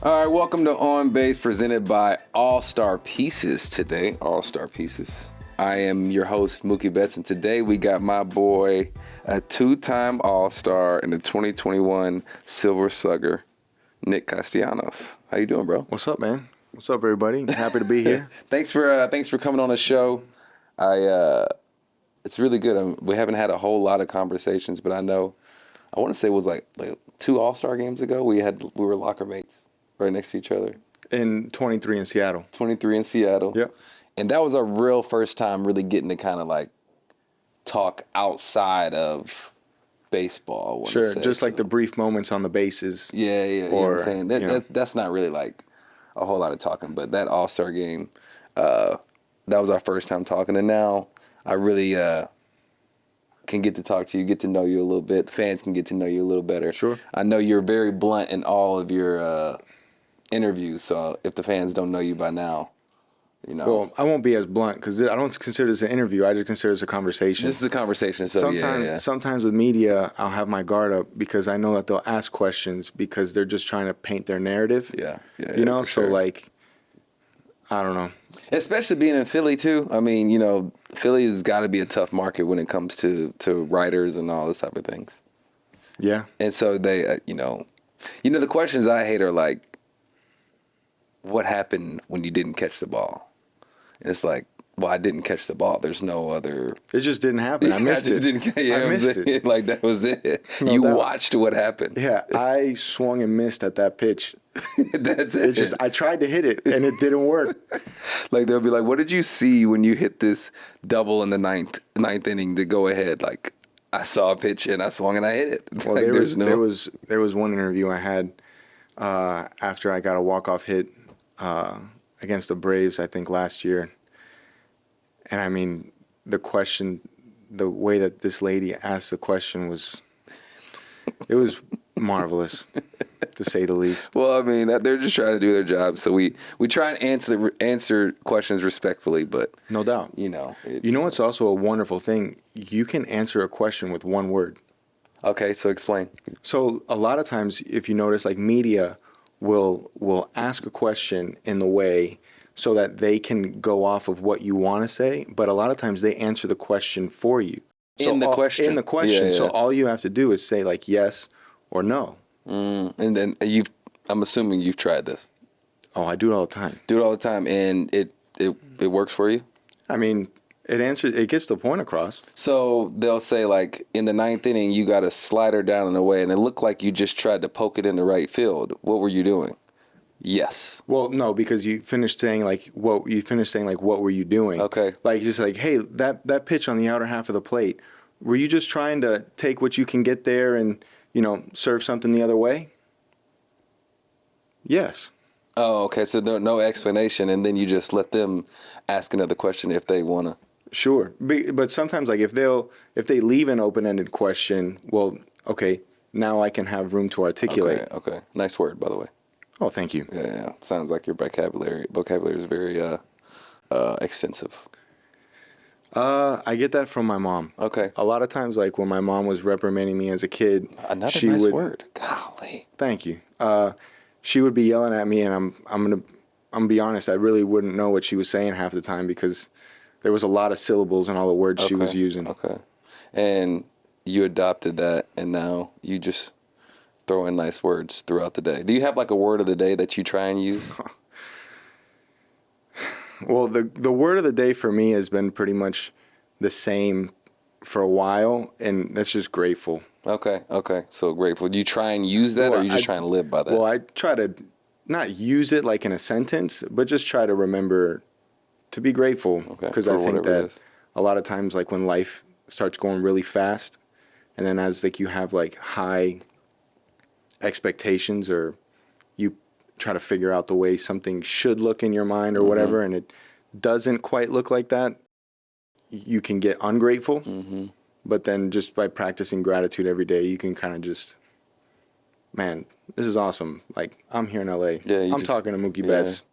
All right, welcome to On Base, presented by All-Star Pieces today. All-Star Pieces. I am your host, Mookie Betts, and today we got my boy, a two-time All-Star and a 2021 Silver Slugger, Nick Castellanos. How you doing, bro? What's up, man? What's up, everybody? Happy to be here. Thanks for coming on the show. It's really good. We haven't had a whole lot of conversations, but I want to say it was like 2 All-Star games ago. We were locker mates right next to each other. In 23 in Seattle. 23 in Seattle. Yep. And that was our real first time really getting to kind of like talk outside of baseball. Sure, just like the brief moments on the bases. Yeah. You know what I'm saying? That's not really like a whole lot of talking, but that All-Star game, that was our first time talking. And now I really can get to talk to you, get to know you a little bit. The fans can get to know you a little better. Sure. I know you're very blunt in all of your interviews, so if the fans don't know you by now, you know. Well, I won't be as blunt because I don't consider this an interview. I just consider this a conversation. This is a conversation, so Sometimes with media, I'll have my guard up because I know that they'll ask questions because they're just trying to paint their narrative. Yeah. You know, so sure. Like, I don't know. Especially being in Philly, too. I mean, you know, Philly has got to be a tough market when it comes to writers and all this type of things. Yeah. And so they, the questions I hate are like, what happened when you didn't catch the ball? And it's like, well, I didn't catch the ball. There's no other. It just didn't happen. I missed it. I missed it. Like, that was it. No you doubt. watched what happened. Yeah, I swung and missed at that pitch. That's it. It's just, I tried to hit it, and it didn't work. Like, they'll be like, what did you see when you hit this double in the ninth inning to go ahead? Like, I saw a pitch, and I swung, and I hit it. Well, like, there was one interview I had after I got a walk-off hit against the Braves, I think, last year. And, I mean, the way that this lady asked the question was marvelous, to say the least. Well, I mean, they're just trying to do their job. So we try and answer questions respectfully, but no doubt. You know what's also a wonderful thing? You can answer a question with one word. Okay, so explain. So a lot of times, if you notice, like media will ask a question in the way so that they can go off of what you want to say, but a lot of times they answer the question for you. In the question. Yeah. So all you have to do is say like yes or no. And then I'm assuming you've tried this. Oh, I do it all the time. Do it all the time, and it works for you? I mean, it gets the point across. So they'll say, like, in the ninth inning, you got a slider down and away, and it looked like you just tried to poke it in the right field. What were you doing? Yes. Well, no, because you finished saying what were you doing? Okay. Like, just like, hey, that pitch on the outer half of the plate, were you just trying to take what you can get there and, serve something the other way? Yes. Oh, okay. So no explanation, and then you just let them ask another question if they want to. Sure. But sometimes, like, if they leave an open-ended question, well, okay, now I can have room to articulate. Okay. Nice word, by the way. Oh, thank you. Yeah. Sounds like your vocabulary is very extensive. I get that from my mom. Okay. A lot of times, like when my mom was reprimanding me as a kid, nice word. Golly. Thank you. She would be yelling at me, and I'm gonna be honest. I really wouldn't know what she was saying half the time because there was a lot of syllables in all the words she was using. Okay. And you adopted that, and now you just throw in nice words throughout the day. Do you have like a word of the day that you try and use? Well, the word of the day for me has been pretty much the same for a while, and that's just grateful. Okay. So grateful. Do you try and use that, or are you just trying to live by that? Well, I try to not use it like in a sentence, but just try to remember to be grateful. Okay. Because I think that a lot of times, like when life starts going really fast, and then as like you have like high expectations, or you try to figure out the way something should look in your mind or whatever, and it doesn't quite look like that, you can get ungrateful. Mm-hmm. But then just by practicing gratitude every day, you can kind of just, man, this is awesome. Like, I'm here in L.A. Yeah, I'm talking to Mookie Betts.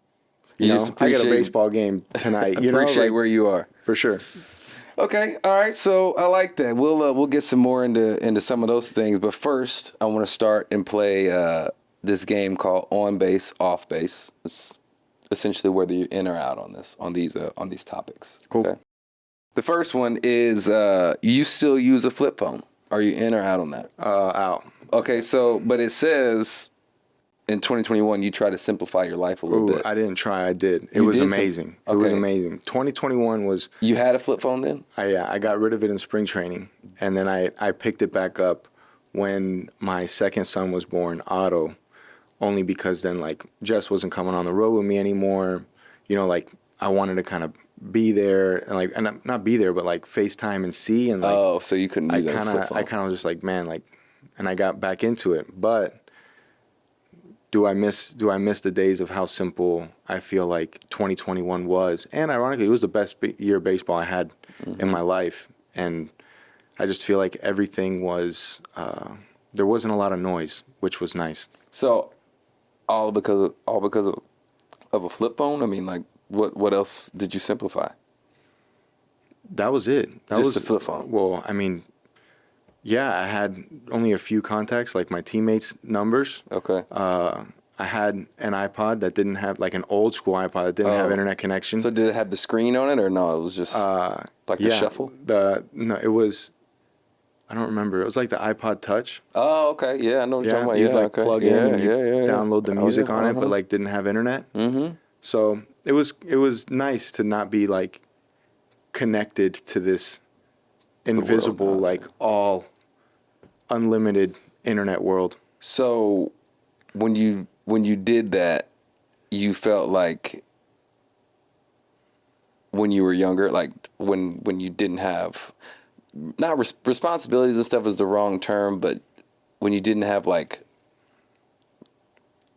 I got a baseball game tonight. Appreciate where you are. For sure. Okay, all right. So I like that. We'll get some more into some of those things, but first I want to start and play this game called on base, off base. It's essentially whether you're in or out on these topics. Cool. Okay? The first one is you still use a flip phone. Are you in or out on that? Out. Okay, so but it says in 2021 you try to simplify your life a little bit. I didn't try. I did. It You was did amazing. okay. It was amazing. 2021 was. You had a flip phone then? I got rid of it in spring training, and then I picked it back up when my second son was born, Otto, only because then like Jess wasn't coming on the road with me anymore. You know, like I wanted to kind of be there and not be there, but like FaceTime and see and like. So you couldn't. I kind of was just like, man, like, and I got back into it, but. Do I miss the days of how simple I feel like 2021 was? And ironically, it was the best year of baseball I had in my life. And I just feel like everything was, there wasn't a lot of noise, which was nice. So all because of a flip phone? I mean, like, what else did you simplify? That was it. That was a flip phone. Well, I mean, yeah, I had only a few contacts, like my teammates' numbers. Okay. I had an iPod that didn't have, like an old school iPod that didn't have internet connection. So did it have the screen on it or no? It was just like the shuffle? No, it was, I don't remember. It was like the iPod Touch. Oh, okay. Yeah, I know what you're talking about. You'd Okay. plug in and you download the music on it, but like didn't have internet. Mm-hmm. So it was nice to not be like connected to this invisible, like all unlimited internet world. So when you did that, you felt like when you were younger, like when you didn't have not responsibilities and stuff is the wrong term, but when you didn't have like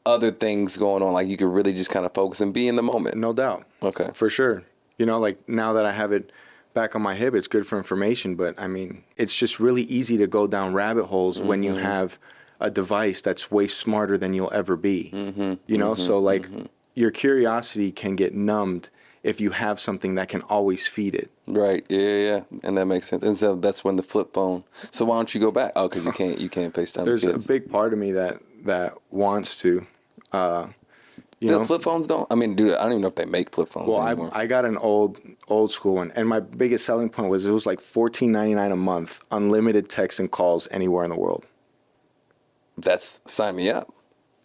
other things going on, like you could really just kind of focus and be in the moment. No doubt. Okay. For sure. You know, like now that I have it back on my hip, it's good for information, but I mean, it's just really easy to go down rabbit holes when you have a device that's way smarter than you'll ever be. You know, so like your curiosity can get numbed if you have something that can always feed it. Right. Yeah. And that makes sense. And so that's when the flip phone. So why don't you go back? Oh, because you can't FaceTime. There's kids. a big part of me that wants to. You know, flip phones don't. I mean, dude, I don't even know if they make flip phones anymore. I got an old school one, and my biggest selling point was it was like $14.99 a month, unlimited texts and calls anywhere in the world. That's sign me up.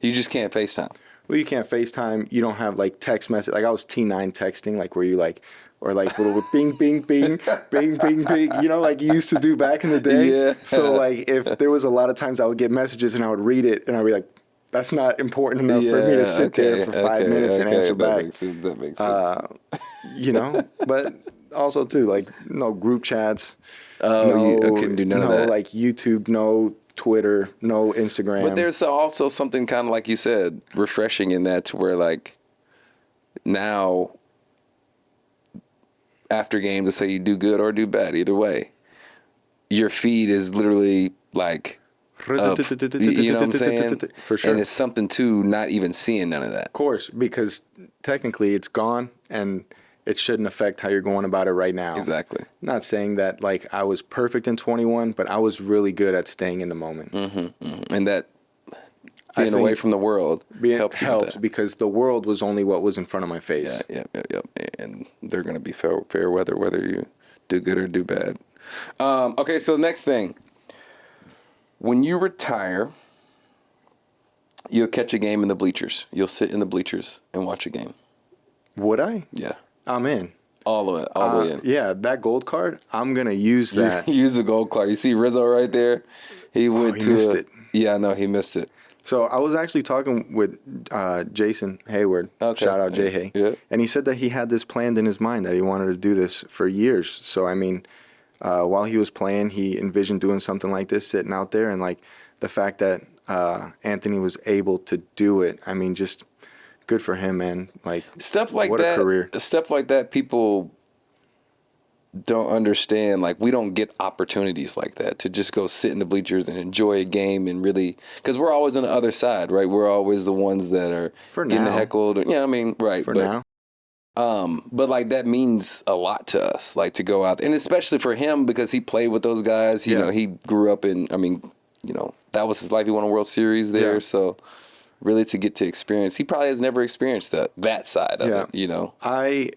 You just can't FaceTime. Well, you can't FaceTime. You don't have like text message. Like I was T9 texting, like where you like, or like little bing, bing, bing, bing, bing, bing. You know, like you used to do back in the day. Yeah. So like if there was a lot of times I would get messages and I would read it and I'd be like, that's not important enough for me to sit there for 5 minutes and answer back. That makes sense. You know, but also too, like no group chats. I couldn't do none of that. No, like YouTube, no Twitter, no Instagram. But there's also something kind of like you said, refreshing in that to where like now after games, let's say you do good or do bad, either way, your feed is literally like up, you know what I'm saying? For sure. And it's something to not even seeing none of that. Of course, because technically it's gone and it shouldn't affect how you're going about it right now. Exactly. Not saying that like I was perfect in 21, but I was really good at staying in the moment. And that being away from the world helped because the world was only what was in front of my face. Yeah. And they're going to be fair weather, whether you do good or do bad. Okay, so the next thing. When you retire, you'll catch a game in the bleachers. You'll sit in the bleachers and watch a game. Would I? Yeah. I'm in. All the way in. Yeah, that gold card, I'm going to use that. Use the gold card. You see Rizzo right there? He missed it. Yeah, I know. He missed it. So I was actually talking with Jason Hayward. Okay. Shout out Jay Hay. Yeah. And he said that he had this planned in his mind, that he wanted to do this for years. So, I mean, while he was playing, he envisioned doing something like this, sitting out there. And, like, the fact that Anthony was able to do it, I mean, just good for him, man. Like, stuff like what that, a career. Stuff like that, people don't understand. Like, we don't get opportunities like that to just go sit in the bleachers and enjoy a game and really, because we're always on the other side, right? We're always the ones that are getting heckled. Yeah, I mean, right. Now. But like that means a lot to us, like to go out, and especially for him because he played with those guys. You know, he grew up in. I mean, you know, that was his life. He won a World Series there, so really to get to experience. He probably has never experienced that side of it, you know. I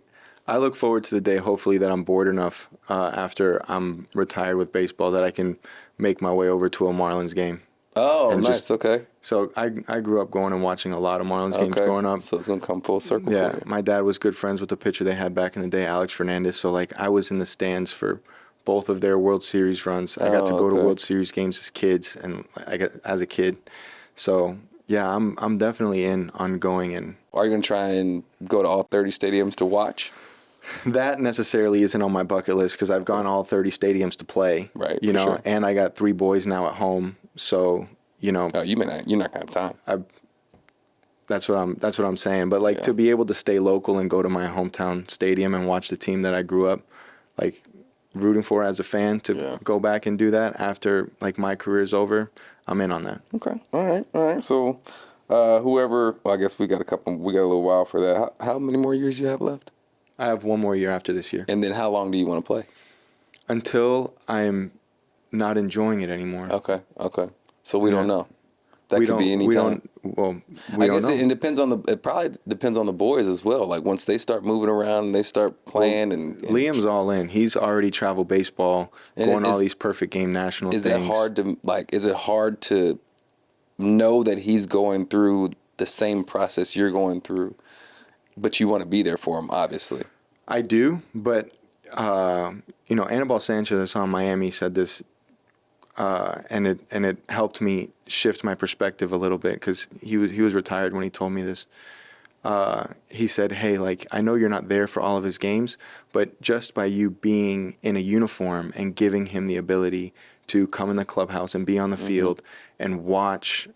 look forward to the day, hopefully, that I'm bored enough after I'm retired with baseball that I can make my way over to a Marlins game. Oh, And nice. Okay. So I grew up going and watching a lot of Marlins games growing up. So it's going to come full circle Yeah, for you. my dad was good friends with the pitcher they had back in the day, Alex Fernandez. So, like, I was in the stands for both of their World Series runs. I got to go to World Series games as kids and as a kid. So, yeah, I'm definitely in on going. And Are you going to try and go to all 30 stadiums to watch? that necessarily isn't on my bucket list because I've gone all 30 stadiums to play. Right, You for know, sure. and I got 3 boys now at home. So, you know, Oh, you're not going to have time. that's what I'm saying. But like to be able to stay local and go to my hometown stadium and watch the team that I grew up like rooting for as a fan to go back and do that after like my career's over, I'm in on that. Okay. All right. So, whoever, well, I guess we got a little while for that. How many more years you have left? I have 1 more year after this year. And then how long do you want to play? Until I'm not enjoying it anymore. Okay. So we don't know. That could be any we time. I guess don't know. it probably depends on the boys as well. Like once they start moving around and they start playing and Liam's all in. He's already traveled baseball, going all these perfect game national things. Is it hard to know that he's going through the same process you're going through, but you want to be there for him, obviously? I do, but you know, Anibal Sanchez I saw in Miami said this, and it helped me shift my perspective a little bit because he was retired when he told me this. He said, "Hey, like I know you're not there for all of his games, but just by you being in a uniform and giving him the ability to come in the clubhouse and be on the field and watch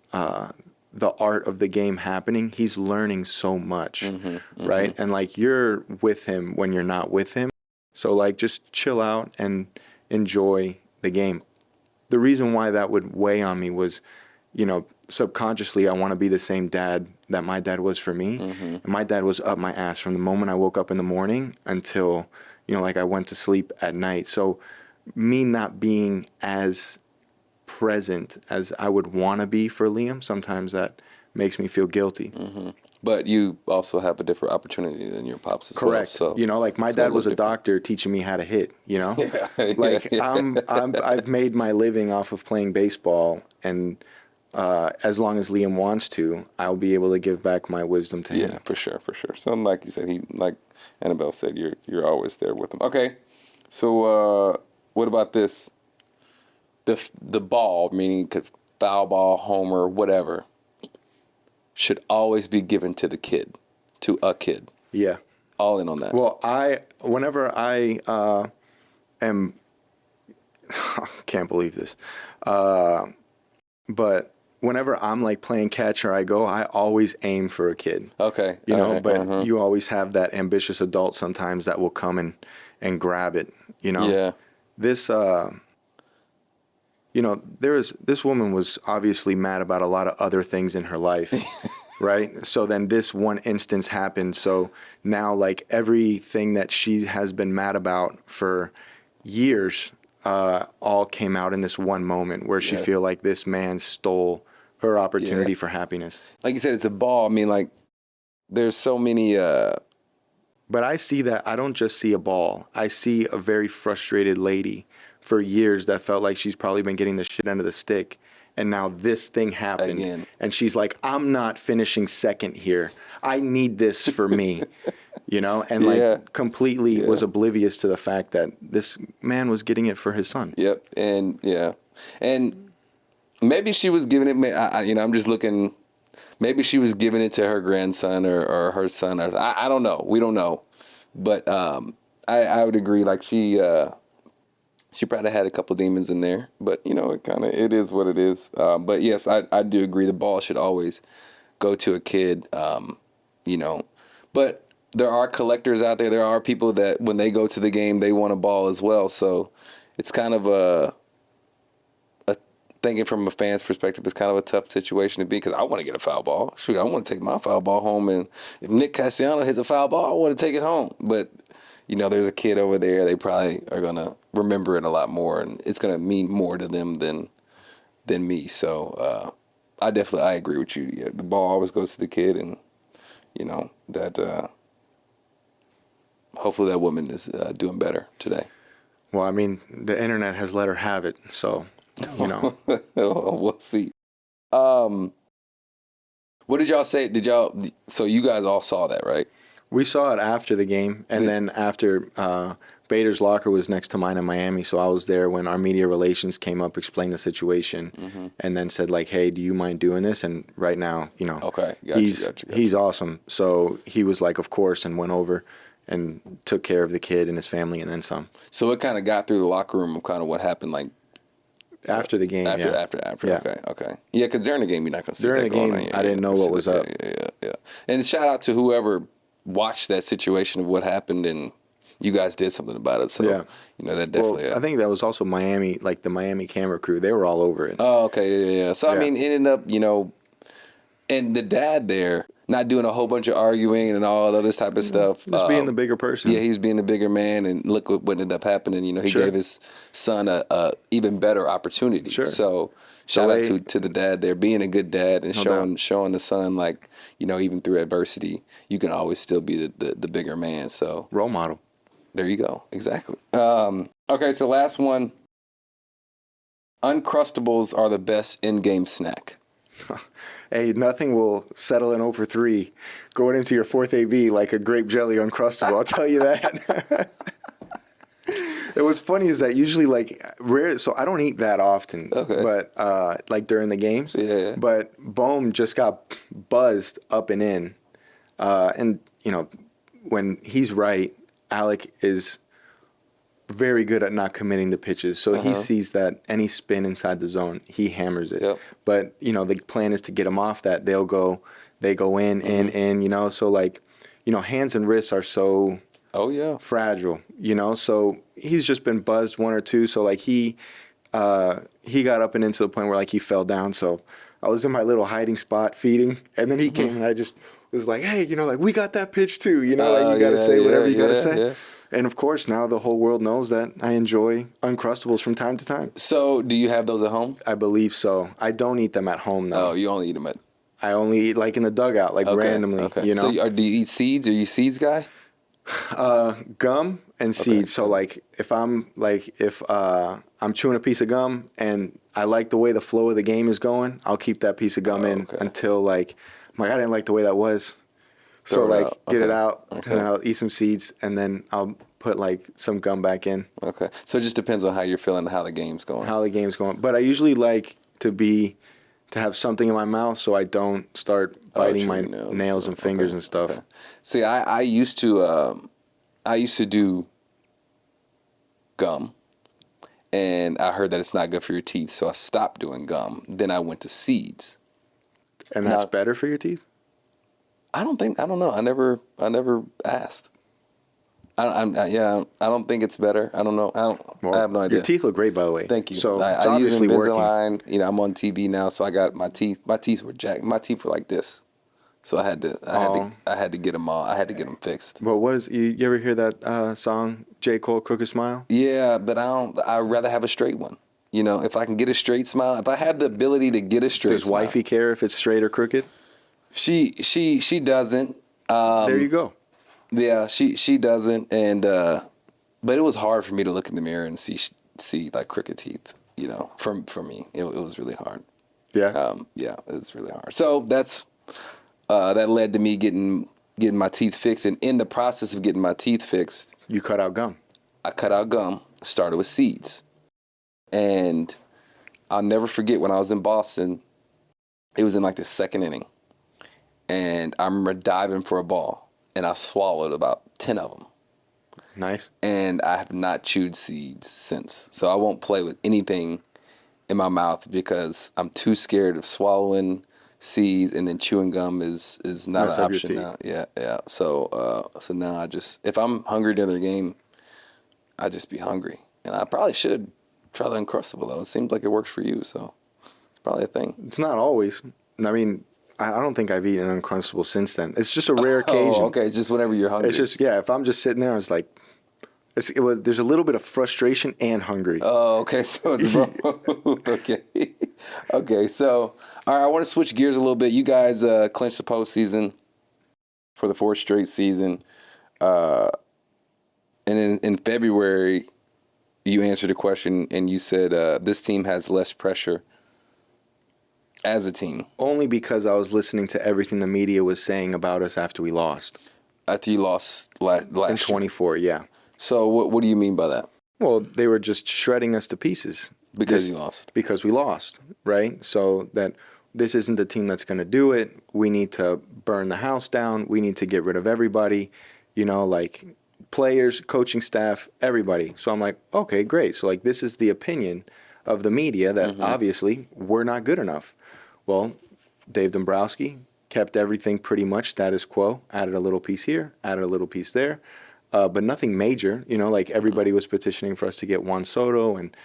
the art of the game happening, he's learning so much, right? And like you're with him when you're not with him, so like just chill out and enjoy the game." The reason why that would weigh on me was, you know, subconsciously I want to be the same dad that my dad was for me. And my dad was up my ass from the moment I woke up in the morning until, you know, like I went to sleep at night. So me not being as present as I would want to be for Liam, sometimes that makes me feel guilty. But you also have a different opportunity than your pops as well. Correct. So you know, like my dad was a doctor teaching me how to hit, you know? Like I've made my living off of playing baseball, and as long as Liam wants to, I'll be able to give back my wisdom to him. Yeah, for sure. So like you said, like Annabelle said, you're always there with him. Okay. So what about this? The ball, meaning foul ball, homer, whatever, should always be given to a kid. Yeah. All in on that. Well, whenever I am, can't believe this, but whenever I'm like playing catch or I always aim for a kid. Okay. You know, but you always have that ambitious adult sometimes that will come and grab it, you know? Yeah. This, you know, this woman was obviously mad about a lot of other things in her life, right? So then this one instance happened. So now like everything that she has been mad about for years all came out in this one moment where she feel like this man stole her opportunity for happiness. Like you said, it's a ball. I mean, like there's so many. But I see that. I don't just see a ball. I see a very frustrated lady for years that felt like she's probably been getting the shit end of the stick. And now this thing happened. Again. And she's like, I'm not finishing second here. I need this for me. You know? And like completely was oblivious to the fact that this man was getting it for his son. Yep. And maybe she was giving it, I'm just looking, maybe she was giving it to her grandson or her son. Or I don't know. We don't know. But I would agree. Like she probably had a couple demons in there, but you know, it is what it is. But yes, I do agree. The ball should always go to a kid, you know, but there are collectors out there. There are people that when they go to the game, they want a ball as well. So it's kind of a thinking from a fan's perspective, it's kind of a tough situation to be because I want to get a foul ball. Shoot, I want to take my foul ball home. And if Nick Castellanos hits a foul ball, I want to take it home. But you know, there's a kid over there. They probably are going to remember it a lot more, and it's going to mean more to them than me. So, I agree with you. Yeah, the ball always goes to the kid, and that hopefully that woman is doing better today. Well, I mean, the internet has let her have it, so We'll see. What did y'all say? So you guys all saw that, right? We saw it after the game, and then after Bader's locker was next to mine in Miami, so I was there when our media relations came up, explained the situation, and then said like, "Hey, do you mind doing this?" And right now, Okay, he's awesome. So he was like, "Of course," and went over and took care of the kid and his family, and then some. So it kind of got through the locker room of kind of what happened, like after the game. After. Yeah. Okay. Yeah, because during the game you're not going to see during that the going game. on. I didn't know what was up. Yeah. And shout out to whoever watched that situation of what happened, and you guys did something about it. So that definitely. Well, I think that was also Miami, like the Miami camera crew. They were all over it. Oh, okay, yeah. So I mean, it ended up, and the dad there not doing a whole bunch of arguing and all of this type of stuff. Just being the bigger person. Yeah, he's being the bigger man, and look what ended up happening. He gave his son a even better opportunity. Sure. So shout out to the dad there, being a good dad and showing the son, like, even through adversity, you can always still be the bigger man. So role model. There you go. Exactly. Okay, so last one. Uncrustables are the best in-game snack. Hey, nothing will settle in over 3 going into your fourth AB like a grape jelly Uncrustable. I'll tell you that. What's funny is that usually, like, rare. So I don't eat that often, but like during the games. Yeah. But Bohm just got buzzed up and in, and when he's right, Alec is very good at not committing the pitches. So he sees that any spin inside the zone, he hammers it. Yep. But, the plan is to get him off that. They go in, so like, hands and wrists are so fragile, so he's just been buzzed 1 or 2. So like he got up and into the point where like he fell down. So I was in my little hiding spot feeding, and then he came and I just was like, hey, like we got that pitch too, like you got to say whatever you got to say. Yeah. And of course, now the whole world knows that I enjoy Uncrustables from time to time. So, do you have those at home? I believe so. I don't eat them at home, though. Oh, you only eat them at... I only eat, like, in the dugout, like, randomly, So, do you eat seeds? Are you a seeds guy? Gum and seeds. So, like, if I'm chewing a piece of gum and I like the way the flow of the game is going, I'll keep that piece of gum in until, like, I didn't like the way that was. So, like, get it out, and then I'll eat some seeds, and then I'll put, like, some gum back in. Okay. So, it just depends on how you're feeling and how the game's going. But I usually like to have something in my mouth so I don't start biting my nails and fingers and stuff. Okay. See, I used to do gum, and I heard that it's not good for your teeth, so I stopped doing gum. Then I went to seeds. And that's better for your teeth? I don't know. I never asked. I don't think it's better. I don't know. I have no idea. Your teeth look great, by the way. Thank you. So it's obviously Invisalign. Working. I'm on TV now, so I got my teeth. My teeth were jacked. My teeth were like this, so I had to get them all. I had to get them fixed. But you ever hear that song J. Cole, Crooked Smile? Yeah, but I'd rather have a straight one. If I can get a straight smile, if I have the ability to get a straight smile. Does wifey care if it's straight or crooked? She doesn't. There you go. Yeah, she doesn't, and but it was hard for me to look in the mirror and see like crooked teeth. For me, it was really hard. Yeah. Yeah, it was really hard. So that led to me getting my teeth fixed, and in the process of getting my teeth fixed, you cut out gum. I cut out gum. Started with seeds, and I'll never forget when I was in Boston. It was in like the second inning, and I remember diving for a ball. And I swallowed about 10 of them. Nice. And I have not chewed seeds since. So I won't play with anything in my mouth because I'm too scared of swallowing seeds, and then chewing gum is not an option now. Yeah. So now if I'm hungry during the game, I just be hungry. And I probably should try the Uncrustable, though. It seems like it works for you, so it's probably a thing. It's not always. I mean, I don't think I've eaten Uncrustable since then. It's just a rare occasion. Oh, okay. Just whenever you're hungry. It's just, if I'm just sitting there, it's like, there's a little bit of frustration and hungry. Oh, okay. So it's both. Okay. Okay, so all right, I want to switch gears a little bit. You guys clinched the postseason for the fourth straight season, uh, and in February, you answered a question and you said this team has less pressure as a team. Only because I was listening to everything the media was saying about us after we lost. After you lost last In year. 24, yeah. So what do you mean by that? Well, they were just shredding us to pieces. Because you lost. Because we lost, right? So that this isn't the team that's going to do it. We need to burn the house down. We need to get rid of everybody, like players, coaching staff, everybody. So I'm like, okay, great. So like this is the opinion of the media that obviously we're not good enough. Well, Dave Dombrowski kept everything pretty much status quo, added a little piece here, added a little piece there. But nothing major, like everybody was petitioning for us to get Juan Soto and,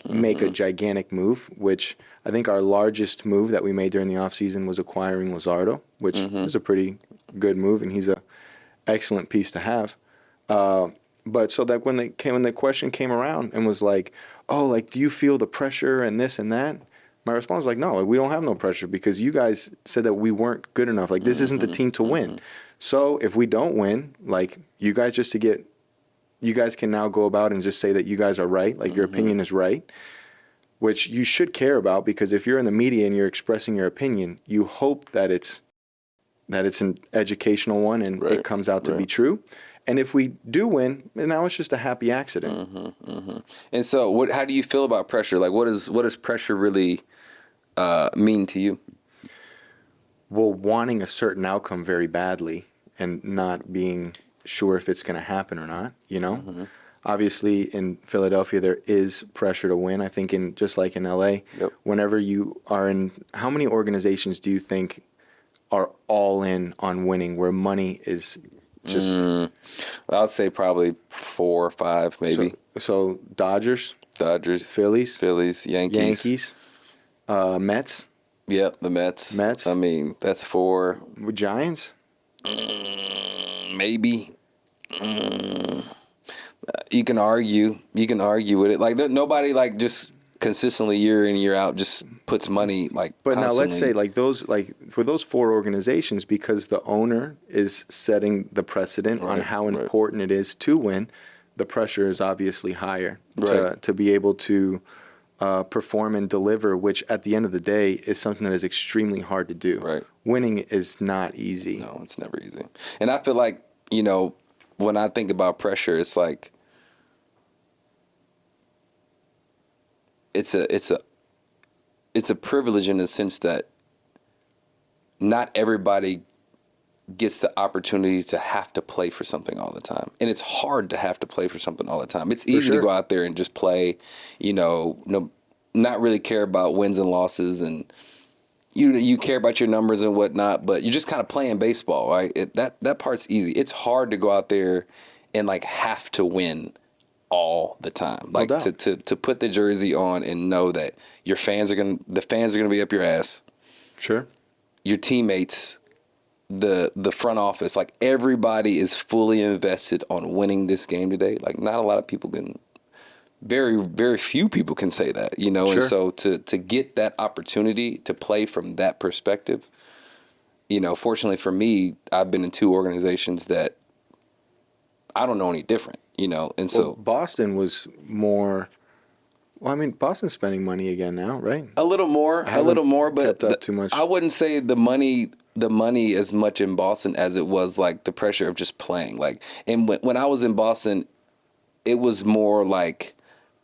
make a gigantic move, which I think our largest move that we made during the offseason was acquiring Luzardo, which is a pretty good move, and he's a excellent piece to have. But so that when the question came around and was like, oh, like, do you feel the pressure and this and that? My response was like, no, we don't have no pressure because you guys said that we weren't good enough. Like, this isn't the team to win. So if we don't win, like, you guys can now go about and just say that you guys are right, like your opinion is right, which you should care about because if you're in the media and you're expressing your opinion, you hope that it's an educational one and it comes out to be true. And if we do win, now it's just a happy accident. And so how do you feel about pressure? Like, what does pressure really mean to you? Well, wanting a certain outcome very badly and not being sure if it's going to happen or not, Obviously, in Philadelphia, there is pressure to win. I think just like in L.A., whenever you are in – how many organizations do you think are all in on winning where money is just I'd say probably 4 or 5 maybe. So Dodgers, Phillies, Yankees, Mets. Yep, the Mets. I mean, that's 4. Giants? Maybe. You can argue with it. Like nobody like just consistently year in year out just puts money like. But constantly. Now let's say for those 4 organizations, because the owner is setting the precedent on how important it is to win, the pressure is obviously higher to be able to perform and deliver, which at the end of the day is something that is extremely hard to do. Right. Winning is not easy. No, it's never easy. And I feel like, when I think about pressure, it's like it's a privilege in the sense that not everybody gets the opportunity to have to play for something all the time. And it's hard to have to play for something all the time. It's easy to go out there and just play, not really care about wins and losses, and you care about your numbers and whatnot, but you're just kind of playing baseball, right? That part's easy. It's hard to go out there and like have to win all the time. Like to put the jersey on and know that the fans are gonna be up your ass. Sure. Your teammates, the front office, like everybody is fully invested on winning this game today. Like not a lot of people can, very, very few people can say that, Sure. And so to get that opportunity to play from that perspective, fortunately for me, I've been in 2 organizations that I don't know any different, and so. Boston was more. Well, I mean, Boston's spending money again now, right? A little more, but kept up too much. I wouldn't say the money as much in Boston as it was like the pressure of just playing. Like, and when I was in Boston, it was more like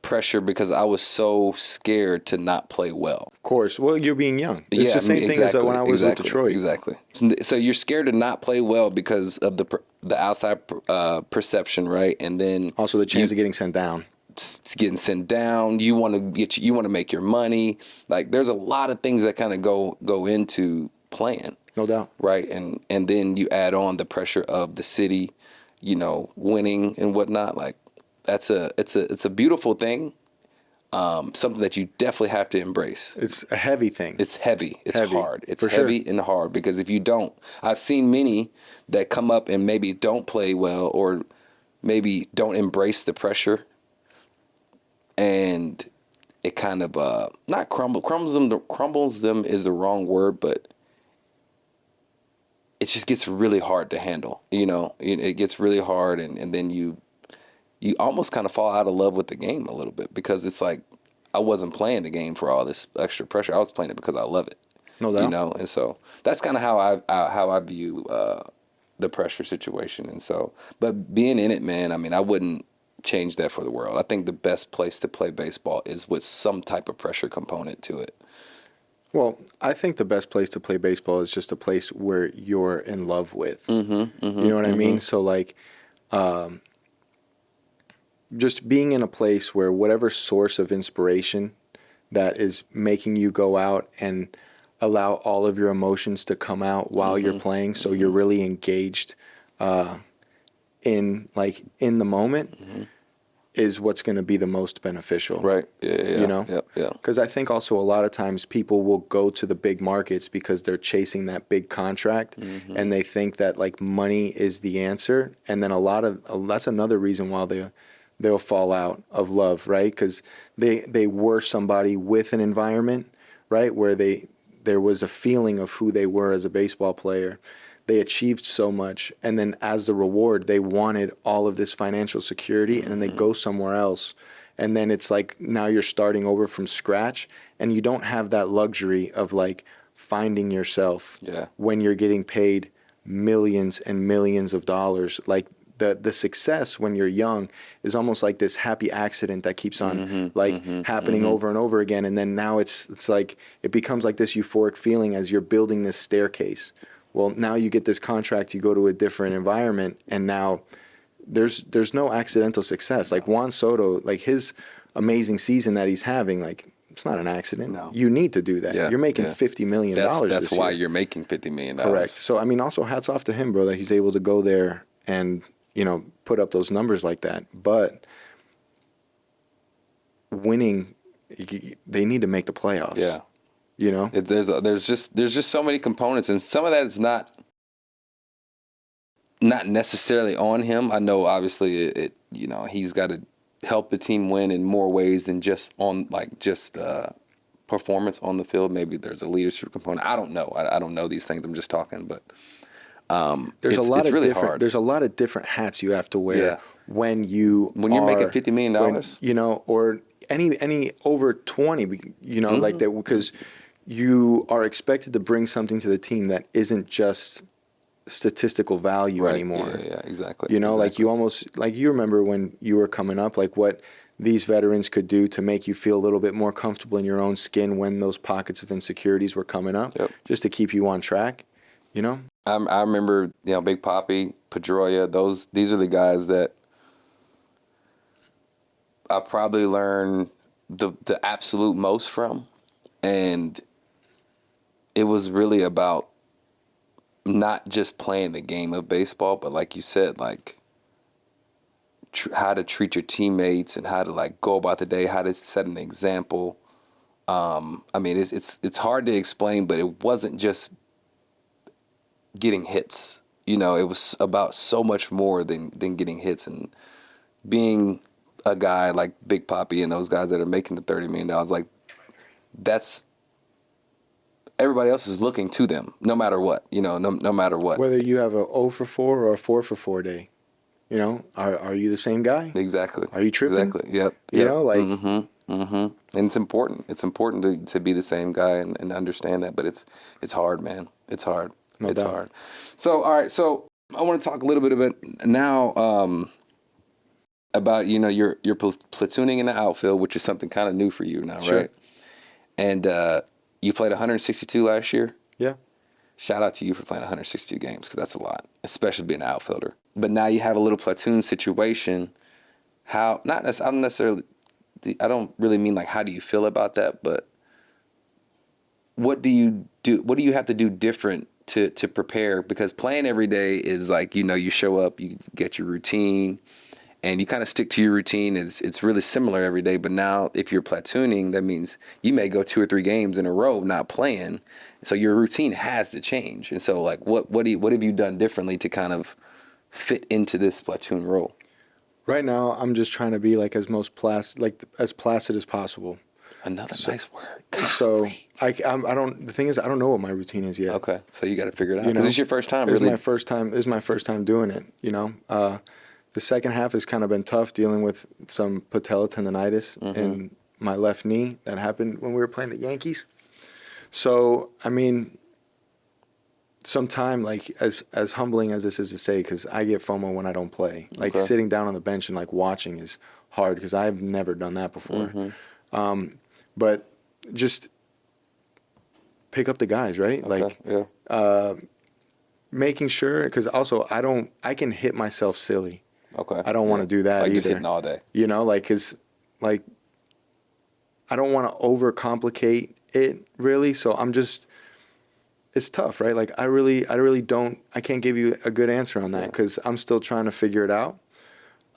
pressure because I was so scared to not play well. Of course. Well, you're being young. It's the same thing as when I was with Detroit. Exactly. So you're scared to not play well because of the outside perception, right? And then also the chance of getting sent down. Getting sent down. You want to make your money. Like there's a lot of things that kind of go into playing. No doubt. Right. And then you add on the pressure of the city, winning and whatnot. Like it's a beautiful thing. Something that you definitely have to embrace. It's a heavy thing. It's heavy. It's hard. It's heavy and hard because if you don't, I've seen many that come up and maybe don't play well or maybe don't embrace the pressure. And it kind of not crumbles them is the wrong word, but it just gets really hard to handle. It gets really hard, and then you almost kind of fall out of love with the game a little bit, because it's like I wasn't playing the game for all this extra pressure. I was playing it because I love it. No doubt. And so that's kind of how I view the pressure situation. And so, but being in it, man, I mean, I wouldn't change that for the world. I think the best place to play baseball is with some type of pressure component to it. Well, I think the best place to play baseball is just a place where you're in love with. You know what I mean? So, like, just being in a place where whatever source of inspiration that is making you go out and allow all of your emotions to come out while you're playing, so you're really engaged in the moment, is what's going to be the most beneficial. Right. Yeah. You know? Yeah. Because I think also a lot of times people will go to the big markets because they're chasing that big contract, and they think that like money is the answer. And then that's another reason why they'll fall out of love, right? Because they were somebody with an environment, right, where there was a feeling of who they were as a baseball player. They achieved so much, and then as the reward, they wanted all of this financial security, and then they go somewhere else. And then it's like now you're starting over from scratch, and you don't have that luxury of like finding yourself when you're getting paid millions and millions of dollars. Like the success when you're young is almost like this happy accident that keeps on happening over and over again. And then now it's like it becomes like this euphoric feeling as you're building this staircase. Well, now you get this contract, you go to a different environment, and now there's no accidental success. Like Juan Soto, like his amazing season that he's having, like it's not an accident. No. You need to do that. Yeah, you're making $50 million That's this why year. you're making $50 million. Correct. So, I mean, also hats off to him, bro, that he's able to go there and, put up those numbers like that. But winning, they need to make the playoffs. Yeah. There's just so many components, and some of that is not necessarily on him. I know obviously he's got to help the team win in more ways than just on performance on the field. Maybe there's a leadership component. I don't know. I don't know these things. I'm just talking, but there's it's really hard. There's a lot of different hats you have to wear when you're making $50 million, or any over 20, like that, because you are expected to bring something to the team that isn't just statistical value anymore. Yeah, exactly. Exactly. Like you remember when you were coming up, like what these veterans could do to make you feel a little bit more comfortable in your own skin when those pockets of insecurities were coming up, just to keep you on track, I remember, Big Papi, Pedroia, these are the guys that I probably learned the absolute most from. And it was really about not just playing the game of baseball, but like you said, like how to treat your teammates and how to like go about the day, how to set an example. I mean, it's hard to explain, but it wasn't just getting hits. It was about so much more than getting hits, and being a guy like Big Papi and those guys that are making the $30 million, like that's everybody else is looking to them, no matter what, no matter what. Whether you have a 0 for 4 or a 4 for 4 day, are you the same guy? Exactly. Are you tripping? Exactly. Yep. And it's important. It's important to be the same guy and understand that, but it's hard, man. It's hard. No it's doubt. hard. So, all right. So I want to talk a little bit about now about, your platooning in the outfield, which is something kind of new for you now, Sure. right? And you played 162 last year. Yeah. Shout out to you for playing 162 games, because that's a lot, especially being an outfielder. But now you have a little platoon situation. I don't really mean like how do you feel about that, but what do you do? What do you have to do different to prepare? Because playing every day is like, you show up, you get your routine, and you kind of stick to your routine. It's really similar every day. But now if you're platooning, that means you may go 2 or 3 games in a row not playing. So your routine has to change. And so like what have you done differently to kind of fit into this platoon role? Right now, I'm just trying to be like as placid as possible. Another nice word. So I don't. The thing is, I don't know what my routine is yet. Okay, so you got to figure it out because it's your first time. It's Really, my first time. This is my first time doing it. The second half has kind of been tough dealing with some patella tendonitis in my left knee that happened when we were playing the Yankees. So I mean, sometime like as humbling as this is to say, because I get FOMO when I don't play. Like sitting down on the bench and like watching is hard because I've never done that before. But just pick up the guys, right? Okay, Making sure, because also I can hit myself silly. Okay. I don't want to do that like either. Just hitting all day. Because I don't want to overcomplicate it really. So it's tough, right? Like I really don't, I can't give you a good answer on that because I'm still trying to figure it out.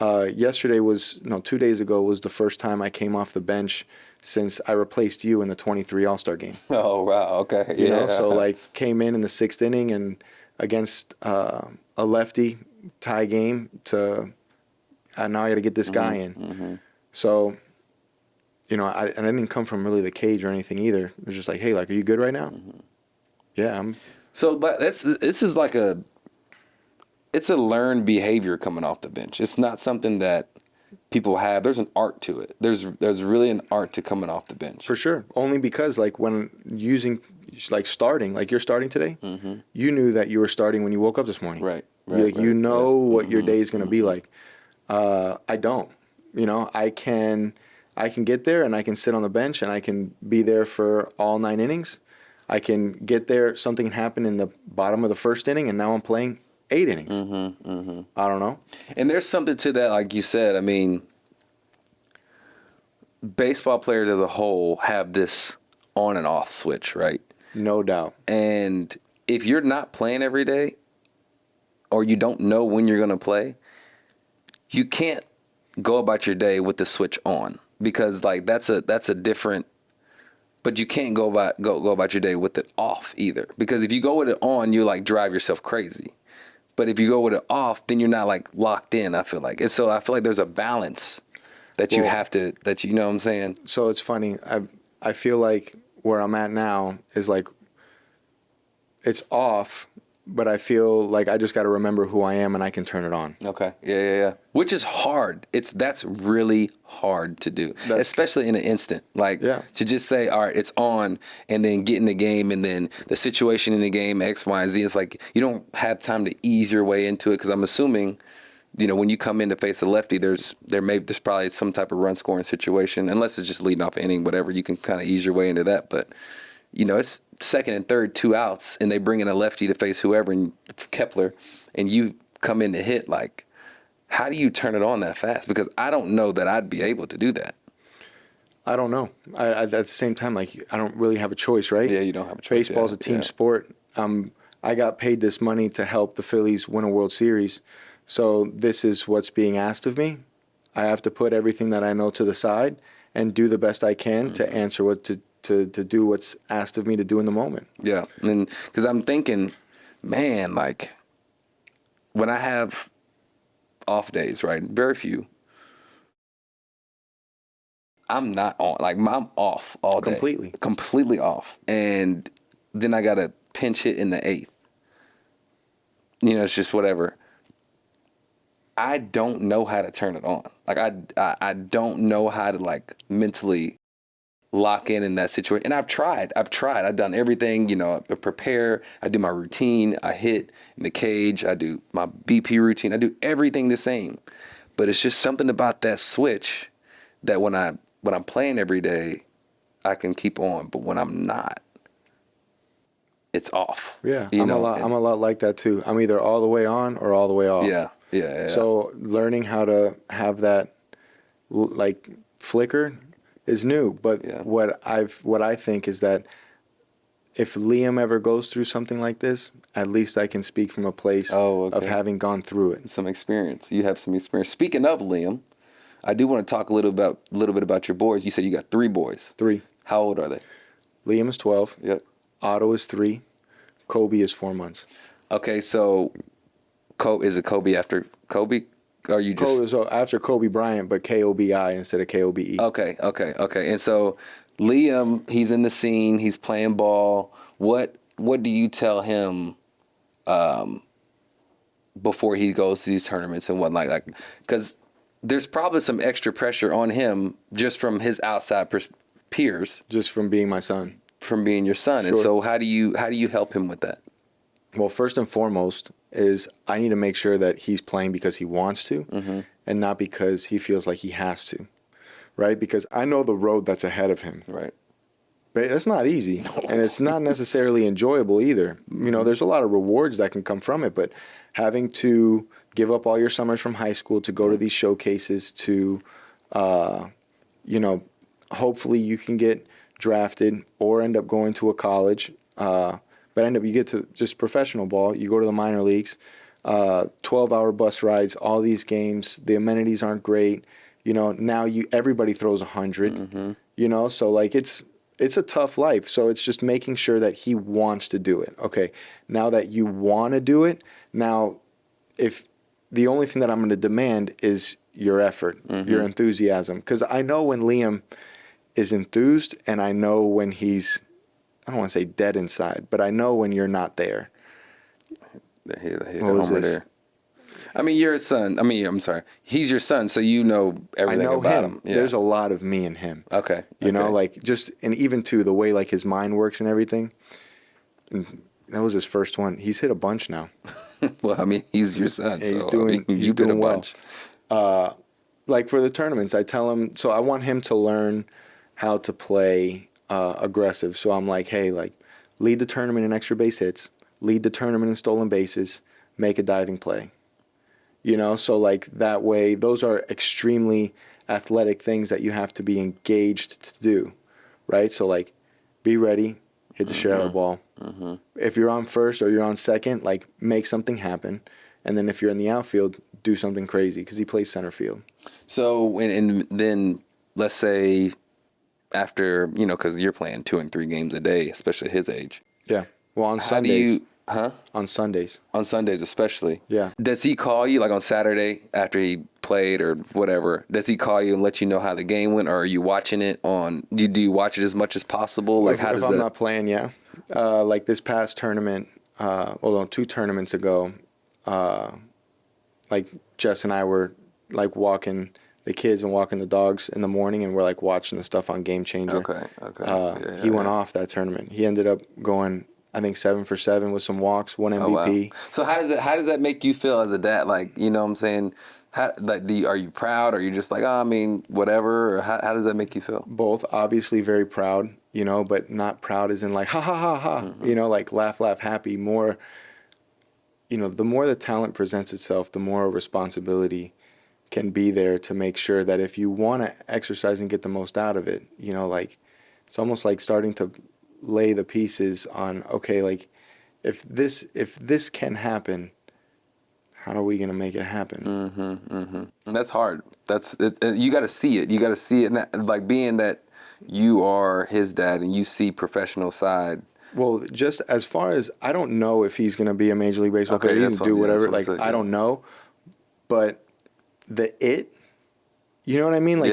2 days ago was the first time I came off the bench since I replaced you in the 23 All-Star game. Oh, wow. Okay. You know, so like came in the sixth inning and against a lefty tie game to now I got to get this guy in. So, I didn't come from really the cage or anything either. It was just like, hey, like, are you good right now? Yeah, I'm. So this is like it's a learned behavior coming off the bench. It's not something that people have. There's an art to it. There's really an art to coming off the bench. For sure. Only because like when starting, like you're starting today, you knew that you were starting when you woke up this morning. Right. You know what your day is going to be like. I don't. I can get there and I can sit on the bench and I can be there for all 9 innings. I can get there. Something happened in the bottom of the first inning and now I'm playing 8 innings. I don't know. And there's something to that, like you said. I mean, baseball players as a whole have this on and off switch, right? No doubt. And if you're not playing every day or you don't know when you're going to play, you can't go about your day with the switch on because like that's a different. But you can't go about your day with it off either because if you go with it on, you like drive yourself crazy. But if you go with it off, then you're not like locked in. I feel like, and so I feel like there's a balance that you have to you know what I'm saying. So it's funny. I feel like where I'm at now is like it's off. But I feel like I just got to remember who I am and I can turn it on. Okay. Yeah. Which is hard. That's really hard to do, especially in an instant. Like to just say, all right, it's on, and then get in the game, and then the situation in the game, X, Y, and Z. It's like you don't have time to ease your way into it because I'm assuming, when you come in to face a lefty, there's probably some type of run scoring situation, unless it's just leading off an inning, whatever. You can kind of ease your way into that, but. It's second and third, 2 outs, and they bring in a lefty to face whoever, and Kepler, and you come in to hit. Like, how do you turn it on that fast? Because I don't know that I'd be able to do that. I don't know. At the same time, like, I don't really have a choice, right? Yeah, you don't have a choice. Baseball's a team sport. I got paid this money to help the Phillies win a World Series, so this is what's being asked of me. I have to put everything that I know to the side and do the best I can to answer to do what's asked of me to do in the moment. Yeah, and because I'm thinking, man, like when I have off days, right? Very few. I'm not on. Like I'm off all day. Completely off. And then I gotta pinch hit in the 8th. It's just whatever. I don't know how to turn it on. Like I don't know how to like mentally lock in that situation. And I've tried. I've done everything, I prepare, I do my routine, I hit in the cage, I do my BP routine, I do everything the same. But it's just something about that switch that when I'm playing every day, I can keep on. But when I'm not, it's off. Yeah, I'm a lot like that too. I'm either all the way on or all the way off. Yeah. So learning how to have that like flicker is new, but what I think is that if Liam ever goes through something like this, at least I can speak from a place of having gone through it. Some experience. You have some experience. Speaking of Liam, I do want to talk a little bit about your boys. You said you got 3 boys. 3. How old are they? Liam is 12. Yep. Otto is 3. Kobe is 4 months. Okay, so is it Kobe after Kobe? Or you just after Kobe Bryant, but Kobi instead of Kobe. Okay. And so Liam, he's in the scene. He's playing ball. What do you tell him before he goes to these tournaments and whatnot? Like, because there's probably some extra pressure on him just from his outside peers, Just from being my son. from being your son. Sure. And so how do you help him with that? Well, first and foremost is I need to make sure that he's playing because he wants to and not because he feels like he has to, right? Because I know the road that's ahead of him. Right. But it's not easy, and it's not necessarily enjoyable either. You know, there's a lot of rewards that can come from it, but having to give up all your summers from high school to go to these showcases to, you know, hopefully you can get drafted or end up going to a college, but you get to just professional ball. You go to the minor leagues, 12-hour bus rides, all these games. The amenities aren't great. You know, now everybody throws 100. You know, so like it's a tough life. So it's just making sure that he wants to do it. Okay, now that you want to do it, now if the only thing that I'm going to demand is your effort, your enthusiasm, because I know when Liam is enthused, and I know when he's, I don't want to say dead inside, but I know when you're not there. What was this? There. I mean, you're his son. I mean, I'm sorry. He's your son, so you know everything about him. Yeah. There's a lot of me and him. Okay. You know, like and even too, the way like his mind works and everything. And that was his first one. He's hit a bunch now. Well, I mean, he's your son. Yeah, so, he's doing a bunch. Well. Like for the tournaments, I tell him, so I want him to learn how to play aggressive. So I'm like, hey, like lead the tournament in extra base hits, lead the tournament in stolen bases, make a diving play. You know, so like that way, those are extremely athletic things that you have to be engaged to do, right? So like, be ready, hit the shit out of the ball. If you're on first or you're on second, like make something happen. And then if you're in the outfield, do something crazy because he plays center field. So, and then let's say after, you know, because you're playing 2 and 3 games a day, especially at his age. Yeah. Well, on Sundays. On Sundays. On Sundays especially. Yeah. Does he call you like on Saturday after he played or whatever? Does he call you and let you know how the game went, or are you watching it on? Do you watch it as much as possible? Like if I'm not playing, yeah. Like this past tournament, 2 tournaments ago, like Jess and I were like walking the kids and walking the dogs in the morning, and we're like watching the stuff on Game Changer. Okay. He went off that tournament. He ended up going, I think 7 for 7 with some walks, 1 MVP. Wow. So how does that make you feel as a dad? Like, you know what I'm saying? Are you proud? Or are you just like, oh, I mean, whatever? Or how does that make you feel? Both, obviously very proud, you know, but not proud as in like, ha, ha, ha, ha, you know, like laugh, happy. More, you know, the more the talent presents itself, the more responsibility can be there to make sure that if you want to exercise and get the most out of it, you know, like it's almost like starting to lay the pieces on, okay, like if this can happen, how are we going to make it happen? And that's hard. That's it. You got to see it. You got to see it. And like being that you are his dad and you see professional side. Well, just as far as I don't know if he's going to be a Major League Baseball player, he can do whatever. Like I don't know, but you know what I mean? Like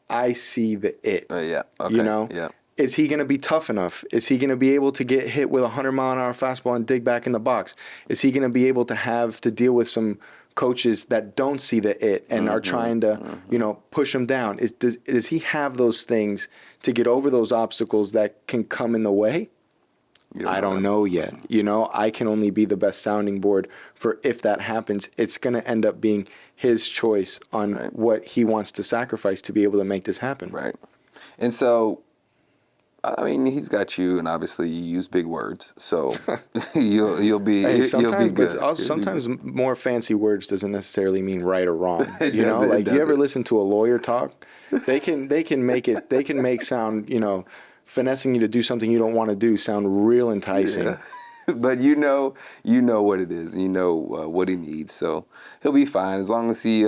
I see the it. Yeah. Okay. You know? Yeah. Is he going to be tough enough? Is he going to be able to get hit with a 100-mile-an-hour fastball and dig back in the box? Is he going to be able to have to deal with some coaches that don't see the it and are trying to, you know, push him down? Does he have those things to get over those obstacles that can come in the way? I don't know yet. You know, I can only be the best sounding board for if that happens. It's going to end up being his choice on what he wants to sacrifice to be able to make this happen. Right. And so, I mean, he's got you, and obviously you use big words, so you'll be good. But sometimes more fancy words doesn't necessarily mean right or wrong. You know, like you ever listen to a lawyer talk? They can make sound, you know, finessing you to do something you don't want to do sound real enticing. Yeah. But you know what it is. You know what he needs, so he'll be fine as long as he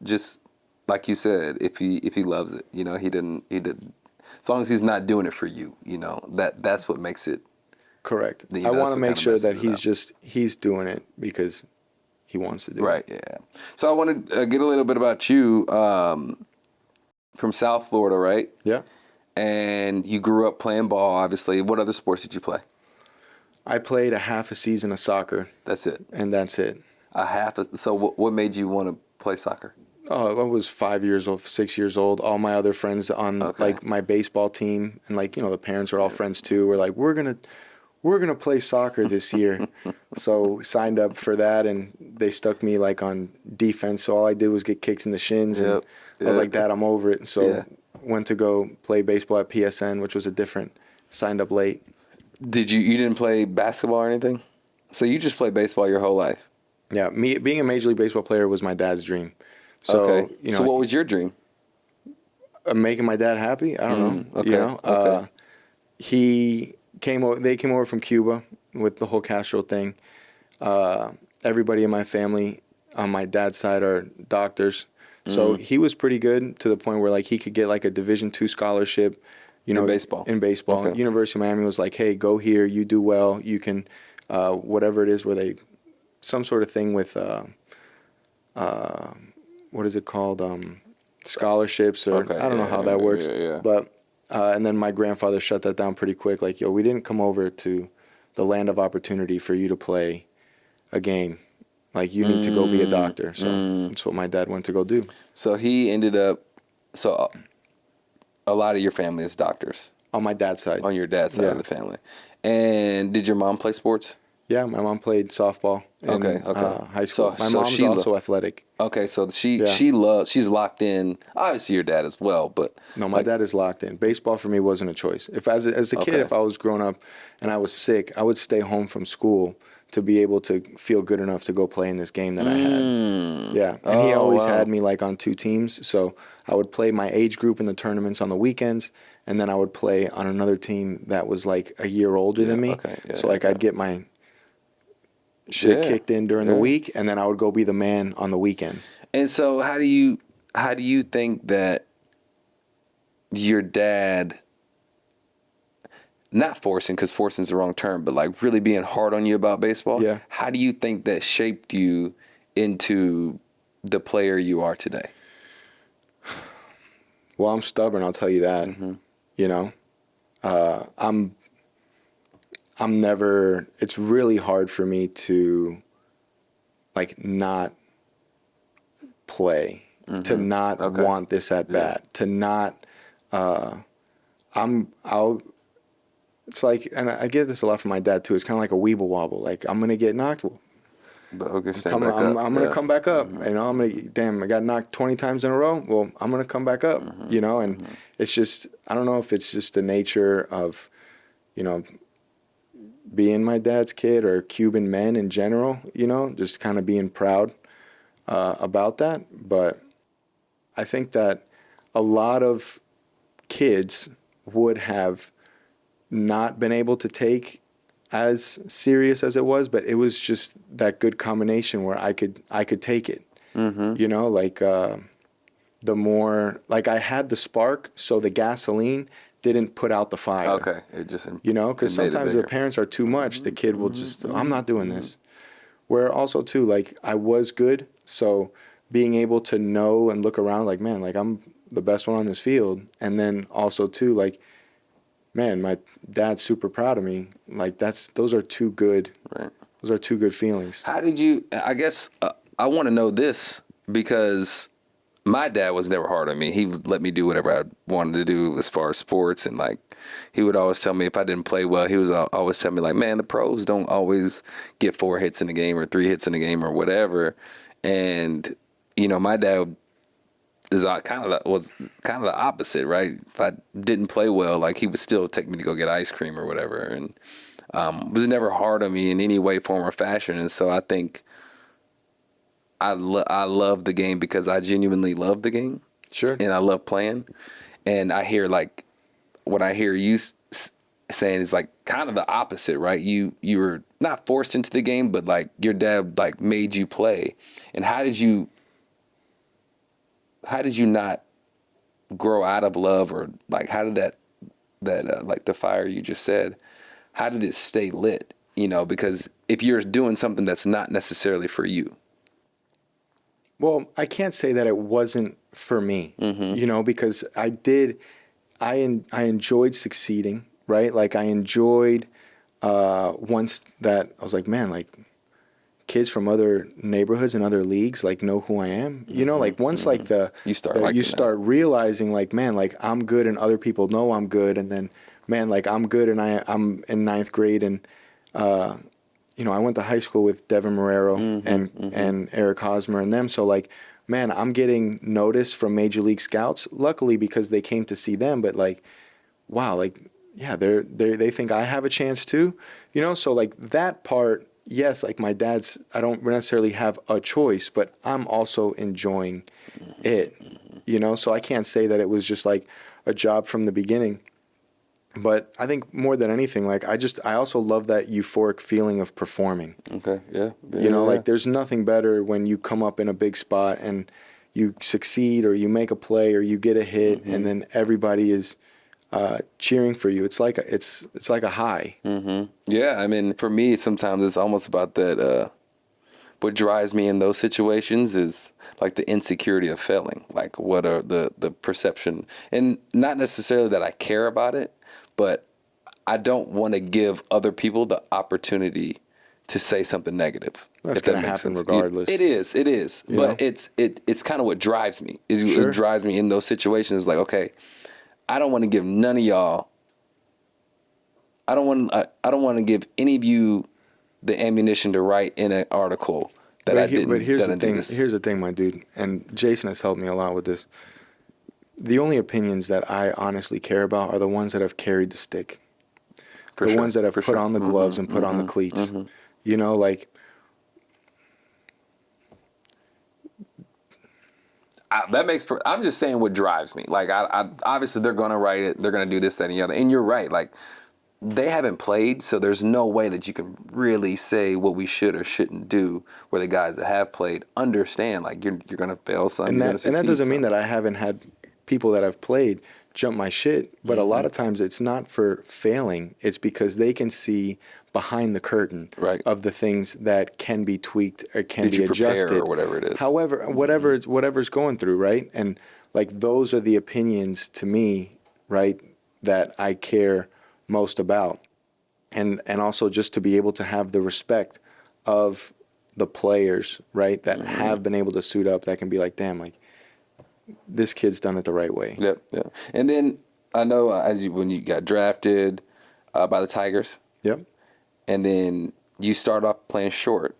just like you said, if he loves it. You know, he didn't. As long as he's not doing it for you, you know, that's what makes it. Correct. I want to make sure that he's doing it because he wants to do it. Right. Yeah. So I want to get a little bit about you. from South Florida, right? Yeah. And you grew up playing ball, obviously. What other sports did you play? I played a half a season of soccer, That's it. and that's it. So what made you want to play soccer? Oh, I was 5 years old, 6 years old. All my other friends on Okay. like my baseball team, and like the parents are all friends too. We're like, we're gonna play soccer this year. So signed up for that, and they stuck me like on defense. So all I did was get kicked in the shins, and I was like, Dad, I'm over it. And so went to go play baseball at PSN, which was a different. Signed up late. You didn't play basketball or anything? So you just played baseball your whole life? Yeah, me being a Major League Baseball player was my dad's dream. So, okay. So what was your dream? Making my dad happy. I don't know. Okay. Okay. They came over from Cuba with the whole Castro thing. Everybody in my family on my dad's side are doctors. So he was pretty good to the point where like he could get like a Division II scholarship, in baseball. In baseball. Okay. University of Miami was like, hey, go here, you do well, you can whatever it is where some sort of thing with what is it called? Scholarships or I don't know how that works. Yeah. But and then my grandfather shut that down pretty quick. Like, we didn't come over to the land of opportunity for you to play a game. Like, you need to go be a doctor. So that's what my dad went to go do. So he ended up. So a lot of your family is doctors. On my dad's side. On your dad's side of the family. And did your mom play sports? Yeah, my mom played softball in high school. My mom's also athletic. Okay, so she's locked in. Obviously, your dad as well, but no, my dad is locked in. Baseball for me wasn't a choice. If as a kid, if I was growing up and I was sick, I would stay home from school to be able to feel good enough to go play in this game that I had. Yeah, and he always had me like on two teams, so I would play my age group in the tournaments on the weekends, and then I would play on another team that was like a year older than me. Okay, so I'd get my shit kicked in during the week, and then I would go be the man on the weekend. And so how do you think that your dad, not forcing, because forcing is the wrong term, but like really being hard on you about baseball, how do you think that shaped you into the player you are today? Well, I'm stubborn, I'll tell you that. I'm never, it's really hard for me to like not play, to not want this at bat, to not, it's like, and I get this a lot from my dad too, it's kind of like a weeble wobble, like I'm going to get knocked, I'm going to come back up, I got knocked 20 times in a row, well, I'm going to come back up, and it's just, I don't know if it's just the nature of, being my dad's kid or Cuban men in general, just kind of being proud about that. But I think that a lot of kids would have not been able to take as serious as it was, but it was just that good combination where I could take it. The more, like I had the spark, so the gasoline didn't put out the fire. Okay. It just, because sometimes the parents are too much. The kid will just, I'm not doing this. Where also too, like I was good. So being able to know and look around like, man, like I'm the best one on this field. And then also too, like, man, my dad's super proud of me. Like those are two good, those are two good feelings. How did you, I guess I want to know this because my dad was never hard on me. He would let me do whatever I wanted to do as far as sports. And like, he would always tell me if I didn't play well, he was always tell me like, man, the pros don't always get 4 hits in a game or 3 hits in a game or whatever. And, my dad was kind of the opposite, right? If I didn't play well, like he would still take me to go get ice cream or whatever. And was never hard on me in any way, form, or fashion. And so I think I love the game because I genuinely love the game. Sure. And I love playing. And I hear like, what I hear you saying is like kind of the opposite, right? You were not forced into the game, but like your dad like made you play. And how did you not grow out of love, or like how did that like the fire you just said, how did it stay lit? Because if you're doing something that's not necessarily for you. Well, I can't say that it wasn't for me, you know, because I enjoyed succeeding, right? Like I enjoyed once that I was like, man, like kids from other neighborhoods and other leagues like know who I am. You know, like once like You start realizing like, man, like I'm good and other people know I'm good, and then man, like I'm good and I'm in ninth grade, and you know, I went to high school with Devin Marrero and Eric Hosmer and them. So like, man, I'm getting noticed from Major League Scouts, luckily because they came to see them, but like, wow, like, yeah, they think I have a chance too, you know? So like that part, yes, like my dad's, I don't necessarily have a choice, but I'm also enjoying it, you know? So I can't say that it was just like a job from the beginning. But I think more than anything, like I also love that euphoric feeling of performing. Okay, yeah. You know, like there's nothing better when you come up in a big spot and you succeed or you make a play or you get a hit, and then everybody is cheering for you. It's like a high. Yeah, I mean, for me, sometimes it's almost about that. What drives me in those situations is like the insecurity of failing. Like, what are the perception, and not necessarily that I care about it, but I don't want to give other people the opportunity to say something negative. That's going to happen regardless. It is. You But know? it's kind of what drives me. Sure. It drives me in those situations. Like, okay, I don't want to give none of y'all. I don't want to give any of you the ammunition to write in an article that I didn't. But here's the thing. Here's the thing, my dude, and Jason has helped me a lot with this. The only opinions that I honestly care about are the ones that have carried the stick, ones that have put on the gloves and put on the cleats. You know, like I'm just saying what drives me. Like, I obviously they're gonna write it. They're gonna do this, that, and the other. And you're right. Like, they haven't played, so there's no way that you can really say what we should or shouldn't do. Where the guys that have played understand, like you're gonna fail some, and that doesn't mean that I haven't had people that have played jump my shit, but a lot of times it's not for failing. It's because they can see behind the curtain of the things that can be tweaked or can be adjusted, or whatever it is. However, whatever's going through, right? And like those are the opinions to me, right, that I care most about, and also just to be able to have the respect of the players, right, that have been able to suit up, that can be like, damn, like this kid's done it the right way. Yep. And then I know when you got drafted by the Tigers. Yep. And then you start off playing short.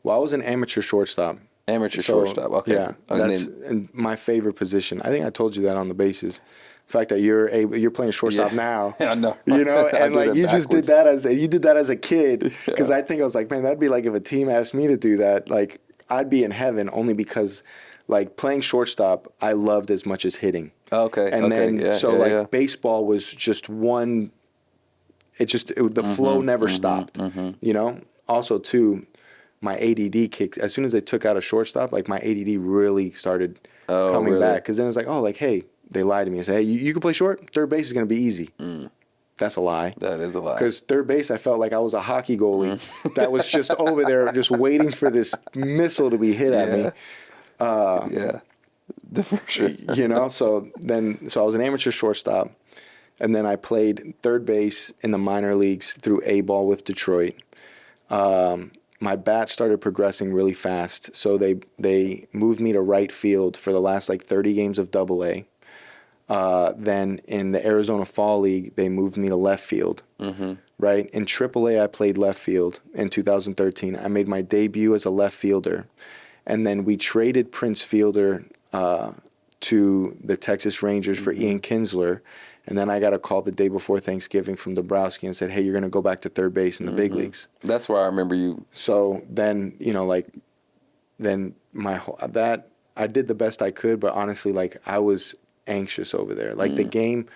Well, I was an amateur shortstop. Shortstop. Okay. Yeah, that's my favorite position. I think I told you that on the basis. The fact that you're playing shortstop now. I know. You know, and like you just did that as a kid. Because I think I was like, man, that'd be like if a team asked me to do that, like I'd be in heaven, only because like playing shortstop I loved as much as hitting. Okay. And then baseball was just one. The flow never stopped. You know. Also too, my ADD kicked as soon as they took out a shortstop. Like my ADD really started coming back, because then it's like, oh, like hey. They lied to me and said, hey, you can play short? Third base is going to be easy. That's a lie. That is a lie. Because third base, I felt like I was a hockey goalie that was just over there just waiting for this missile to be hit at me. For sure. You know, so I was an amateur shortstop, and then I played third base in the minor leagues through A-ball with Detroit. My bat started progressing really fast, so they moved me to right field for the last like 30 games of Double-A. Then in the Arizona Fall League, they moved me to left field. Right? In AAA, I played left field in 2013. I made my debut as a left fielder. And then we traded Prince Fielder to the Texas Rangers for Ian Kinsler. And then I got a call the day before Thanksgiving from Dabrowski and said, hey, you're going to go back to third base in the big leagues. That's where I remember you. So then, you know, like, I did the best I could, but honestly, like, I was anxious over there. Like, the game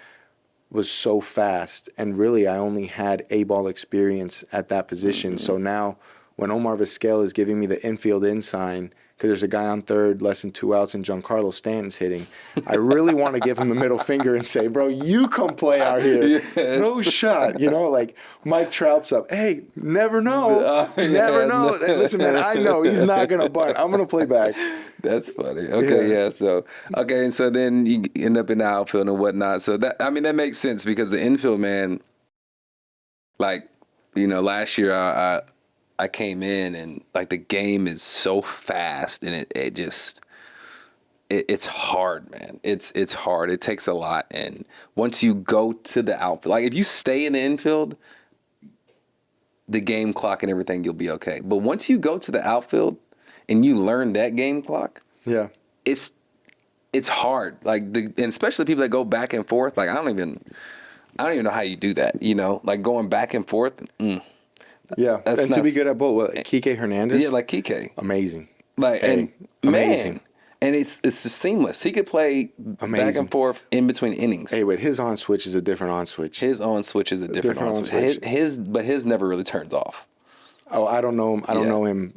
was so fast, and really I only had A-ball experience at that position. So now when Omar Vizquel is giving me the infield in sign because there's a guy on third, less than 2 outs, and Giancarlo Stanton's hitting, I really want to give him the middle finger and say, bro, you come play out here. Yes. No shot. You know, like Mike Trout's up. Hey, never know. Never know. Hey, listen, man, I know he's not going to bunt. I'm going to play back. That's funny. Okay, yeah. So, okay, and so then you end up in the outfield and whatnot. So that, I mean, that makes sense because the infield, man, like, you know, last year I came in and like the game is so fast and it's hard, man. It's hard. It takes a lot. And once you go to the outfield, like if you stay in the infield, the game clock and everything, you'll be okay. But once you go to the outfield and you learn that game clock, yeah, it's hard. Like and especially people that go back and forth. Like I don't even know how you do that. You know, like going back and forth. Yeah, and to be good at both. What, Kike Hernandez? Yeah, like Kike. Amazing. Like hey, and amazing. Man, and it's just seamless. He could play back and forth in between innings. Hey, wait, his on switch is a different on switch. His on switch is a different on switch. His never really turns off. Oh, I don't know him. I don't know him.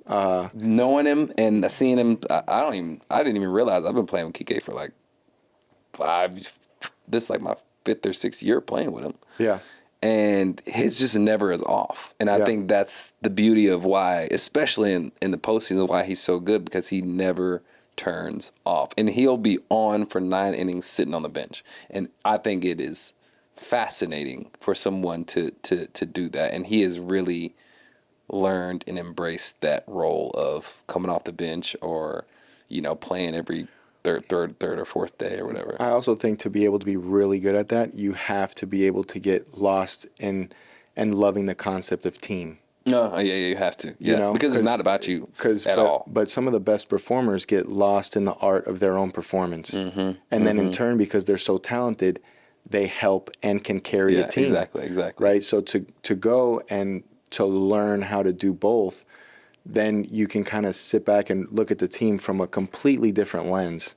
Knowing him and seeing him, I didn't even realize I've been playing with Kike for like this is like my 5th or 6th year playing with him. Yeah. And his just never is off. And I think that's the beauty of why, especially in the postseason, why he's so good, because he never turns off. And he'll be on for 9 innings sitting on the bench. And I think it is fascinating for someone to do that. And he has really learned and embraced that role of coming off the bench or, you know, playing every third or fourth day or whatever. I also think to be able to be really good at that, you have to be able to get lost in and loving the concept of team. No, yeah, you have to. Yeah, you know, because it's not about you at all. But some of the best performers get lost in the art of their own performance. Mm-hmm, and then in turn, because they're so talented, they help and can carry a team. Exactly. Right? So to go and to learn how to do both, then you can kind of sit back and look at the team from a completely different lens,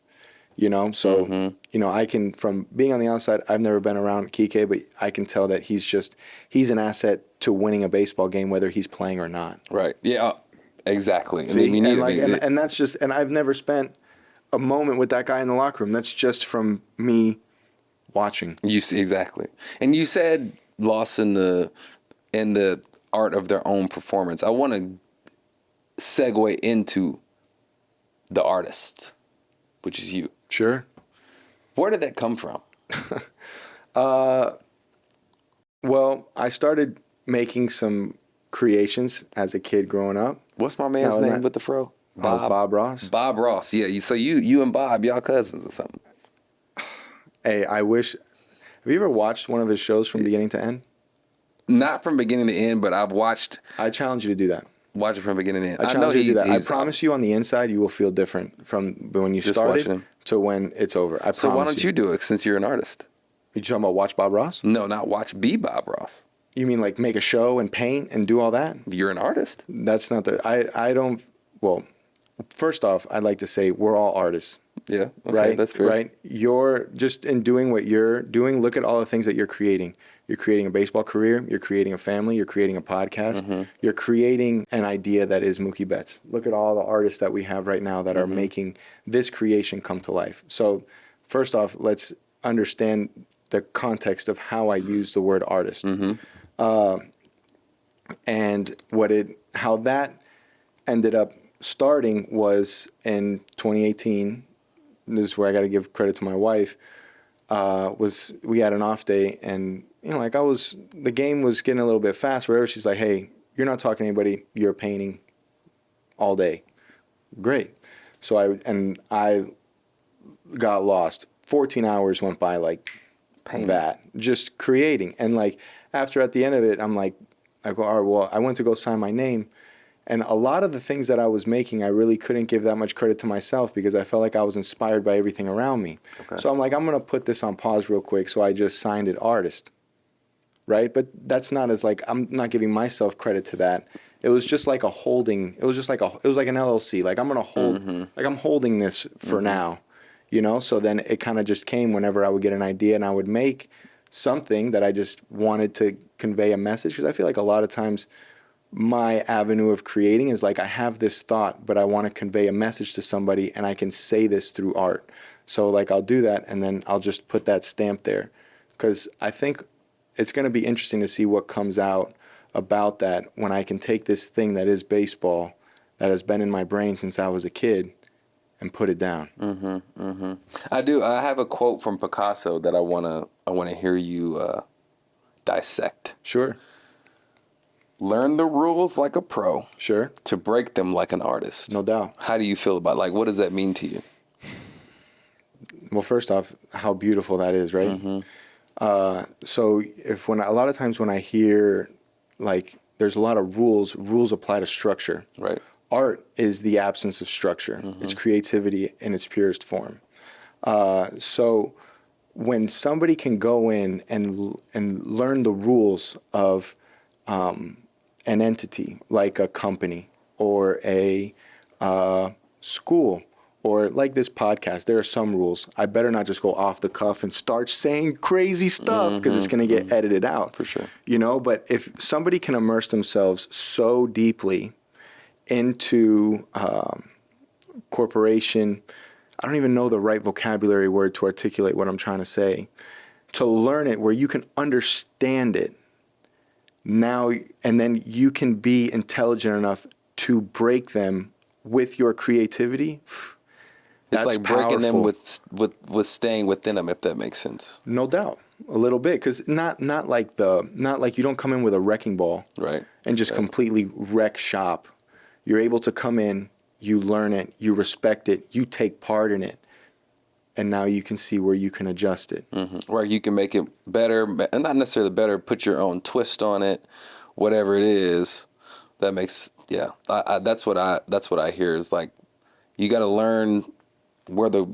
you know? So, you know, I can, from being on the outside, I've never been around Kike, but I can tell that he's an asset to winning a baseball game, whether he's playing or not. Right. Yeah, exactly. See? And that's just, and I've never spent a moment with that guy in the locker room. That's just from me watching. You see, exactly. And you said lost in the art of their own performance. I want to segue into the artist, which is you. Sure. Where did that come from? Well, I started making some creations as a kid growing up. What's my man's name with the fro? Bob Ross. Bob Ross, yeah. So you and Bob, y'all cousins or something? Hey, I wish. Have you ever watched one of his shows from beginning to end? Not from beginning to end, but I've watched. I challenge you to do that. Watch it from beginning to end. I challenge you to do that. I promise you on the inside you will feel different from when you started to when it's over. I promise you. So why don't you do it since you're an artist? You talking about watch Bob Ross? No, not watch be Bob Ross. You mean like make a show and paint and do all that? You're an artist. That's not the. I don't. Well, first off, I'd like to say we're all artists. Yeah. Okay, right. That's fair. Right. You're just in doing what you're doing. Look at all the things that you're creating. You're creating a baseball career. You're creating a family. You're creating a podcast. Mm-hmm. You're creating an idea that is Mookie Betts. Look at all the artists that we have right now that are making this creation come to life. So, first off, let's understand the context of how I use the word artist, and how that ended up starting was in 2018. This is where I got to give credit to my wife. We had an off day, and you know, like the game was getting a little bit fast. Whatever, she's like, "Hey, you're not talking to anybody. You're painting all day." Great. So I got lost. 14 hours went by like painting. That, just creating, and like after at the end of it, I go, all right, well, I went to go sign my name. And a lot of the things that I was making, I really couldn't give that much credit to myself because I felt like I was inspired by everything around me. Okay. So I'm like, I'm going to put this on pause real quick. So I just signed it artist, right? But that's not I'm not giving myself credit to that. It was just like a holding. It was like an LLC. Like I'm going to hold, like I'm holding this for now, you know? So then it kind of just came whenever I would get an idea and I would make something that I just wanted to convey a message. Because I feel like a lot of times my avenue of creating is like I have this thought, but I want to convey a message to somebody, and I can say this through art. So like I'll do that, and then I'll just put that stamp there, because I think it's going to be interesting to see what comes out about that when I can take this thing that is baseball that has been in my brain since I was a kid and put it down. I do. I have a quote from Picasso that I wanna hear you dissect. Sure. Learn the rules like a pro. Sure. To break them like an artist. No doubt. How do you feel about, like, what does that mean to you? Well, first off, how beautiful that is, right? So a lot of times when I hear, like, there's a lot of rules apply to structure. Right. Art is the absence of structure. It's creativity in its purest form. So when somebody can go in and learn the rules of an entity, like a company or a school, or like this podcast, there are some rules. I better not just go off the cuff and start saying crazy stuff, because it's going to get edited out. For sure. You know, but if somebody can immerse themselves so deeply into corporation, I don't even know the right vocabulary word to articulate what I'm trying to say, to learn it where you can understand it now, and then you can be intelligent enough to break them with your creativity. It's That's like breaking them powerful. with staying within them, if that makes sense. No doubt, a little bit, because not like you don't come in with a wrecking ball, Right. and just completely wreck shop. You're able to come in, you learn it, you respect it, you take part in it, and now you can see where you can adjust it. Where you can make it better, and not necessarily better, put your own twist on it, whatever it is. That makes, yeah. That's what I hear is, like, you got to learn where the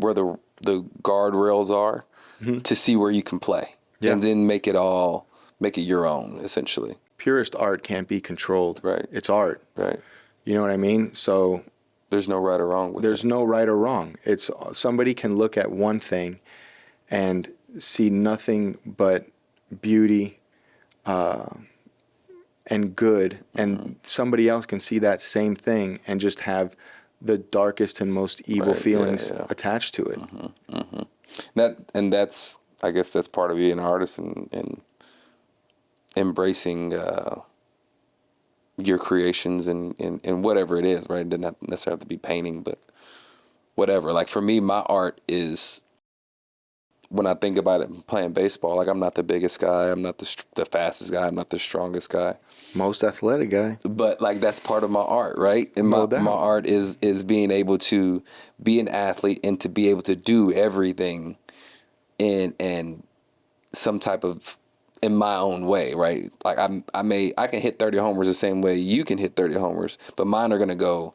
guardrails are to see where you can play, and then make it your own, essentially. Purest art can't be controlled. Right. It's art. Right. You know what I mean? So there's no right or wrong with it. There's no right or wrong. It's somebody can look at one thing and see nothing but beauty and good, and somebody else can see that same thing and just have the darkest and most evil feelings attached to it. That's I guess that's part of being an artist, and embracing your creations and whatever it is, right? It doesn't necessarily have to be painting, but whatever. Like, for me, my art is, when I think about it, playing baseball, like, I'm not the biggest guy, I'm not the fastest guy, I'm not the strongest guy. Most athletic guy. But, like, that's part of my art, right? And my art is being able to be an athlete and to be able to do everything in some type of, in my own way, right? Like, I can hit 30 homers the same way you can hit 30 homers, but mine are gonna go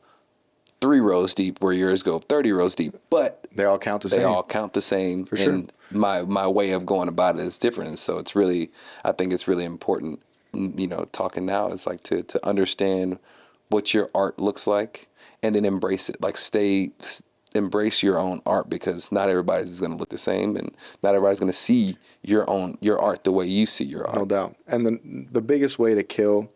3 rows deep where yours go 30 rows deep. But they all count the same. They all count the same. For sure. And my way of going about it is different. And so it's really, I think it's really important, you know, talking now is like to understand what your art looks like, and then embrace it. Like, embrace your own art, because not everybody's going to look the same, and not everybody's going to see your art the way you see your art. No doubt. And the biggest way to kill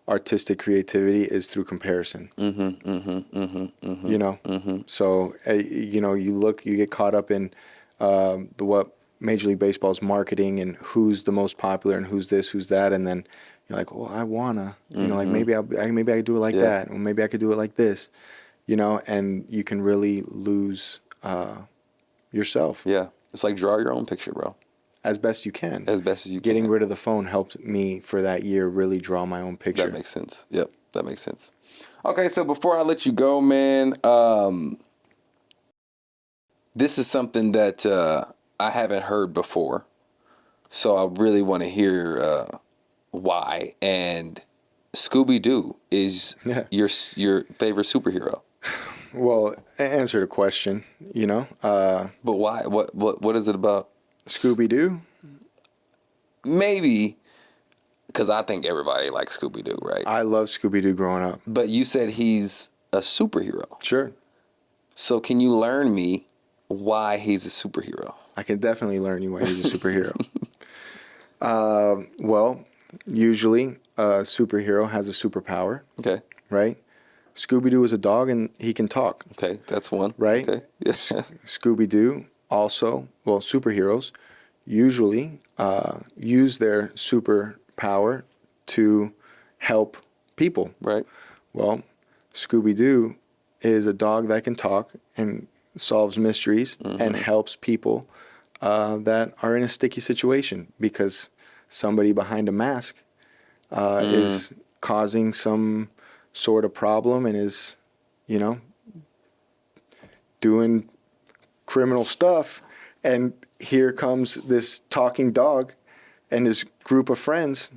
artistic creativity is through comparison. You know? So, you know, you get caught up in what Major League Baseball's marketing and who's the most popular and who's this, who's that, and then you're like, well, I wanna, you know, like maybe I could do it like that, or maybe I could do it like this. You know, and you can really lose yourself. Yeah. It's like, draw your own picture, bro. As best you can. As best as you can. Getting rid of the phone helped me for that year really draw my own picture. That makes sense. Yep, that makes sense. Okay, so before I let you go, man, this is something that I haven't heard before. So I really want to hear why. And Scooby-Doo is your favorite superhero. Well, answer the question, you know. But why? What is it about Scooby-Doo? Maybe because I think everybody likes Scooby-Doo, right? I love Scooby-Doo growing up. But you said he's a superhero. Sure. So can you learn me why he's a superhero? I can definitely learn you why he's a superhero. Well, usually superhero has a superpower, Okay. right? Scooby-Doo is a dog and he can talk, Okay. That's one. right? Okay. Yes. Scooby-Doo also, well, superheroes usually use their superpower to help people. Right. Well, Scooby-Doo is a dog that can talk and solves mysteries and helps people that are in a sticky situation because somebody behind a mask is causing some sort of problem and is, you know, doing criminal stuff. And here comes this talking dog and his group of friends,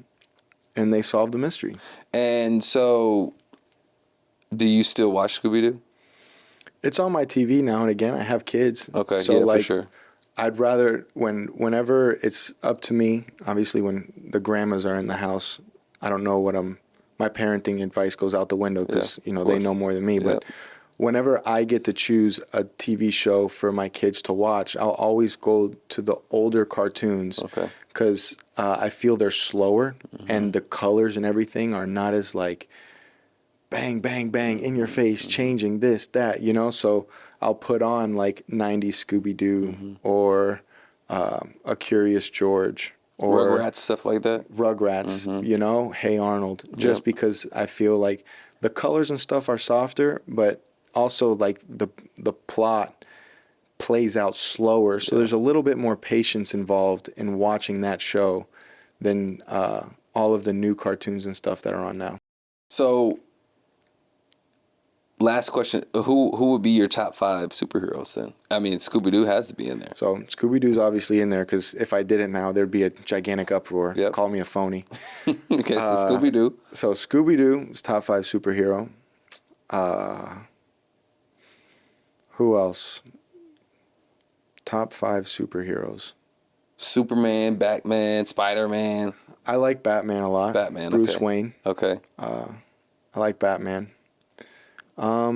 and they solve the mystery. And so, do you still watch Scooby-Doo? It's on my TV now and again. I have kids. Okay, so yeah, like, for sure. I'd rather whenever it's up to me. Obviously, when the grandmas are in the house, I don't know what my parenting advice goes out the window because they know more than me. But whenever I get to choose a TV show for my kids to watch, I'll always go to the older cartoons. Okay. Because I feel they're slower and the colors and everything are not as like bang, bang, bang in your face, changing this, that, So I'll put on like 90s Scooby-Doo or A Curious George or Rugrats, stuff like that. Rugrats, Hey Arnold, just because I feel like the colors and stuff are softer, but also like the plot plays out slower, so there's a little bit more patience involved in watching that show than all of the new cartoons and stuff that are on now. So, last question: Who would be your top 5 superheroes then? I mean, Scooby-Doo has to be in there. So Scooby-Doo's obviously in there because if I didn't now, there'd be a gigantic uproar. Yep. Call me a phony. Okay, so Scooby-Doo. So Scooby-Doo is top 5 superhero. Who else? Top 5 superheroes. Superman, Batman, Spider-Man. I like Batman a lot. Batman, Bruce okay. Wayne. Okay. I like Batman. I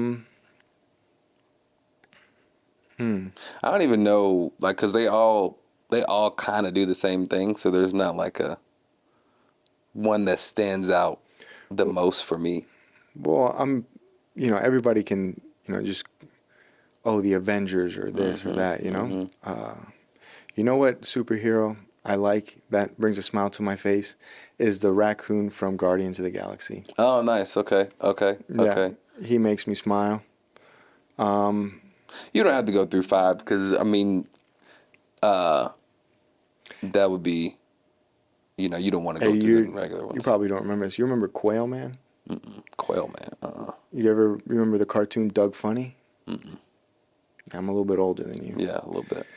don't even know, like, because they all kind of do the same thing, so there's not like a one that stands out the most for me. Well, everybody can, just, the Avengers or this or that, You know what superhero I like that brings a smile to my face is the raccoon from Guardians of the Galaxy. Oh, nice. Okay. Yeah, he makes me smile. You don't have to go through 5 because, I mean, that would be, you don't want to go through the regular ones. You probably don't remember this. You remember Quail Man? Quail Man. You ever remember the cartoon Doug Funny? I'm a little bit older than you. Yeah, a little bit.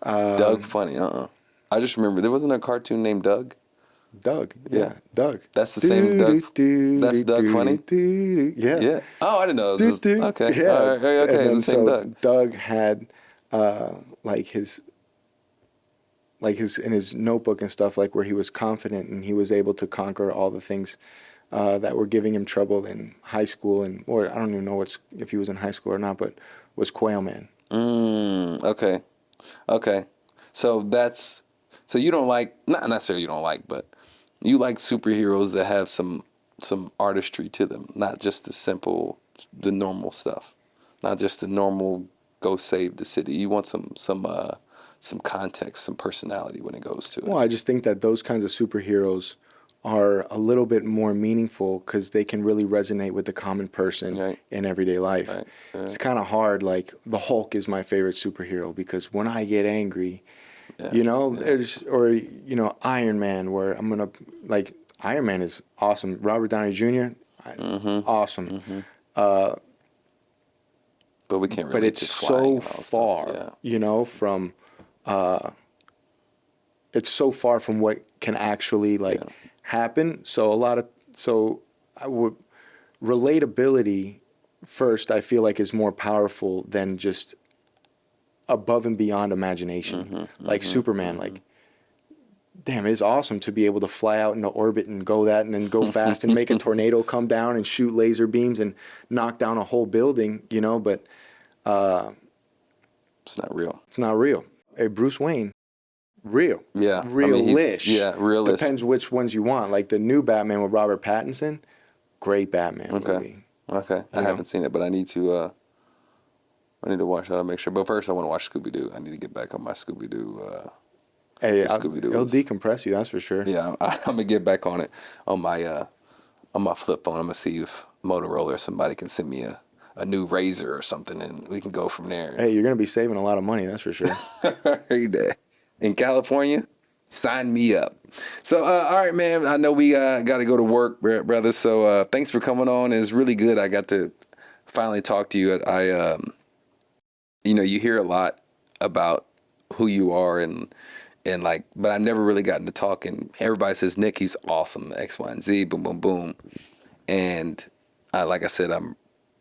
Doug Funny. I just remember there wasn't a cartoon named Doug. Doug. Yeah, Doug. That's the same Doug. That's Doug Funny. Yeah. Yeah. Oh, I didn't know. Okay. Yeah. All right. Okay. And the same then Doug. Doug had his in his notebook and stuff, like where he was confident and he was able to conquer all the things that were giving him trouble in high school, or I don't even know if he was in high school or not, but was Quail Man. Okay. So you don't like, not necessarily you don't like, but you like superheroes that have some artistry to them, not just the normal stuff, not just the normal go save the city. You want some context, some personality when it goes to it. Well, I just think that those kinds of superheroes are a little bit more meaningful because they can really resonate with the common person in everyday life. Right. It's kind of hard. Like the Hulk is my favorite superhero because when I get angry, or Iron Man, where I'm gonna like Iron Man is awesome. Robert Downey Jr. Awesome. But we can't really. But it's so far, from. It's so far from what can actually happen. So relatability first, I feel like, is more powerful than just above and beyond imagination. Superman, damn, it's awesome to be able to fly out into orbit and go that and then go fast and make a tornado come down and shoot laser beams and knock down a whole building, but it's not real. It's not real. Hey, Bruce Wayne, real. Yeah. Real-ish. Real-ish. Depends which ones you want. Like the new Batman with Robert Pattinson, great Batman movie. Okay. I haven't seen it, but I need to watch that. I'll make sure. But first, I want to watch Scooby-Doo. I need to get back on my Scooby-Doo. Hey, it'll decompress you, that's for sure. Yeah, I'm gonna get back on it on my flip phone. I'm gonna see if Motorola or somebody can send me a new Razor or something, and we can go from there. Hey, you're gonna be saving a lot of money, that's for sure. Every day in California, sign me up. So, all right, man. I know we got to go to work, brother. So, thanks for coming on. It's really good. I got to finally talk to you. You hear a lot about who you are and like, but I've never really gotten to talk. And everybody says, Nick, he's awesome, X, Y, and Z, boom, boom, boom. And like I said,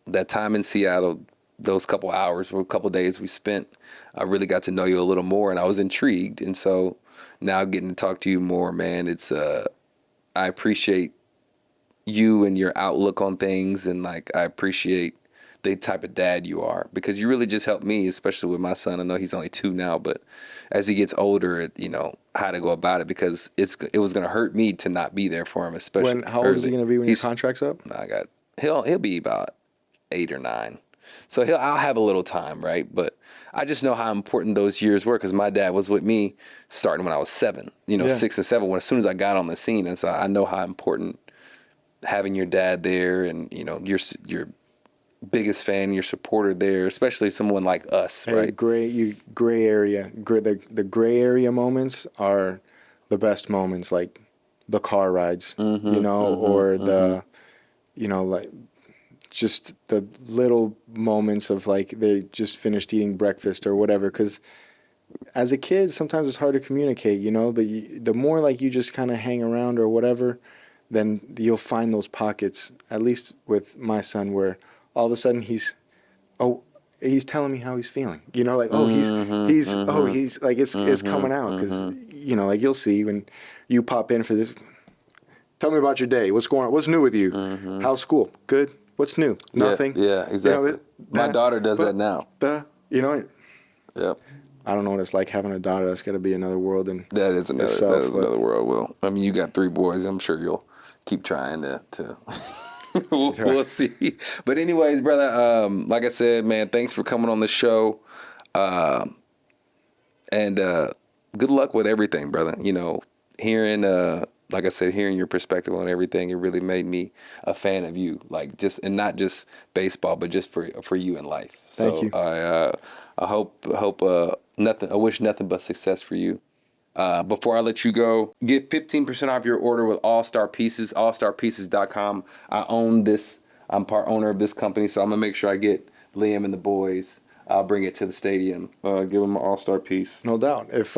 that time in Seattle, those couple hours or a couple days we spent, I really got to know you a little more, and I was intrigued. And so now getting to talk to you more, man, I appreciate you and your outlook on things, and like I appreciate the type of dad you are, because you really just helped me, especially with my son. I know he's only 2 now, but as he gets older, how to go about it, because it was going to hurt me to not be there for him, especially How old is he going to be when your contract's up? He'll be about 8 or 9. So I'll have a little time, right? But I just know how important those years were, because my dad was with me starting when I was 7, 6 and 7, as soon as I got on the scene. And so I know how important having your dad there, and, your biggest fan, your supporter there, especially someone like us, right? Gray area. The gray area moments are the best moments, like the car rides, or the, like just the little moments of like they just finished eating breakfast or whatever. Because as a kid, sometimes it's hard to communicate, but the more like you just kind of hang around or whatever, then you'll find those pockets, at least with my son, where all of a sudden he's telling me how he's feeling, like, he's like, it's coming out, because, like you'll see when you pop in for this, tell me about your day. What's going on? What's new with you? How's school? Good. What's new? Nothing. Yeah, exactly. My daughter does that now. Yep. I don't know what it's like having a daughter. That's got to be another world in that is another world. Will, I mean, you got 3 boys. I'm sure you'll keep trying to we'll see. But anyways, brother, like I said, man, thanks for coming on the show. And good luck with everything, brother. Hearing like I said, hearing your perspective on everything, it really made me a fan of you. Like and not just baseball, but just for you in life. Thank you. I hope I wish nothing but success for you. Before I let you go, get 15% off your order with All Star Pieces, allstarpieces.com. I'm part owner of this company, so I'm going to make sure I get Liam and the boys. I'll bring it to the stadium. Give him an All-Star piece. No doubt. If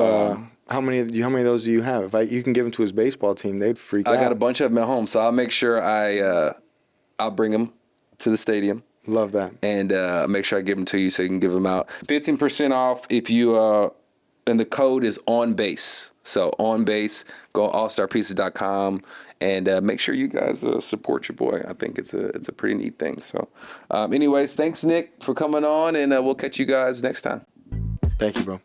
how many of those do you have? If you can give them to his baseball team, they'd freak out. I got a bunch of them at home, so I'll make sure I'll bring them to the stadium. Love that. And make sure I give them to you so you can give them out. 15% off if you and the code is on base. So on base, go allstarpieces.com and make sure you guys support your boy. I think it's a pretty neat thing. So anyways, thanks, Nick, for coming on, and we'll catch you guys next time. Thank you, bro.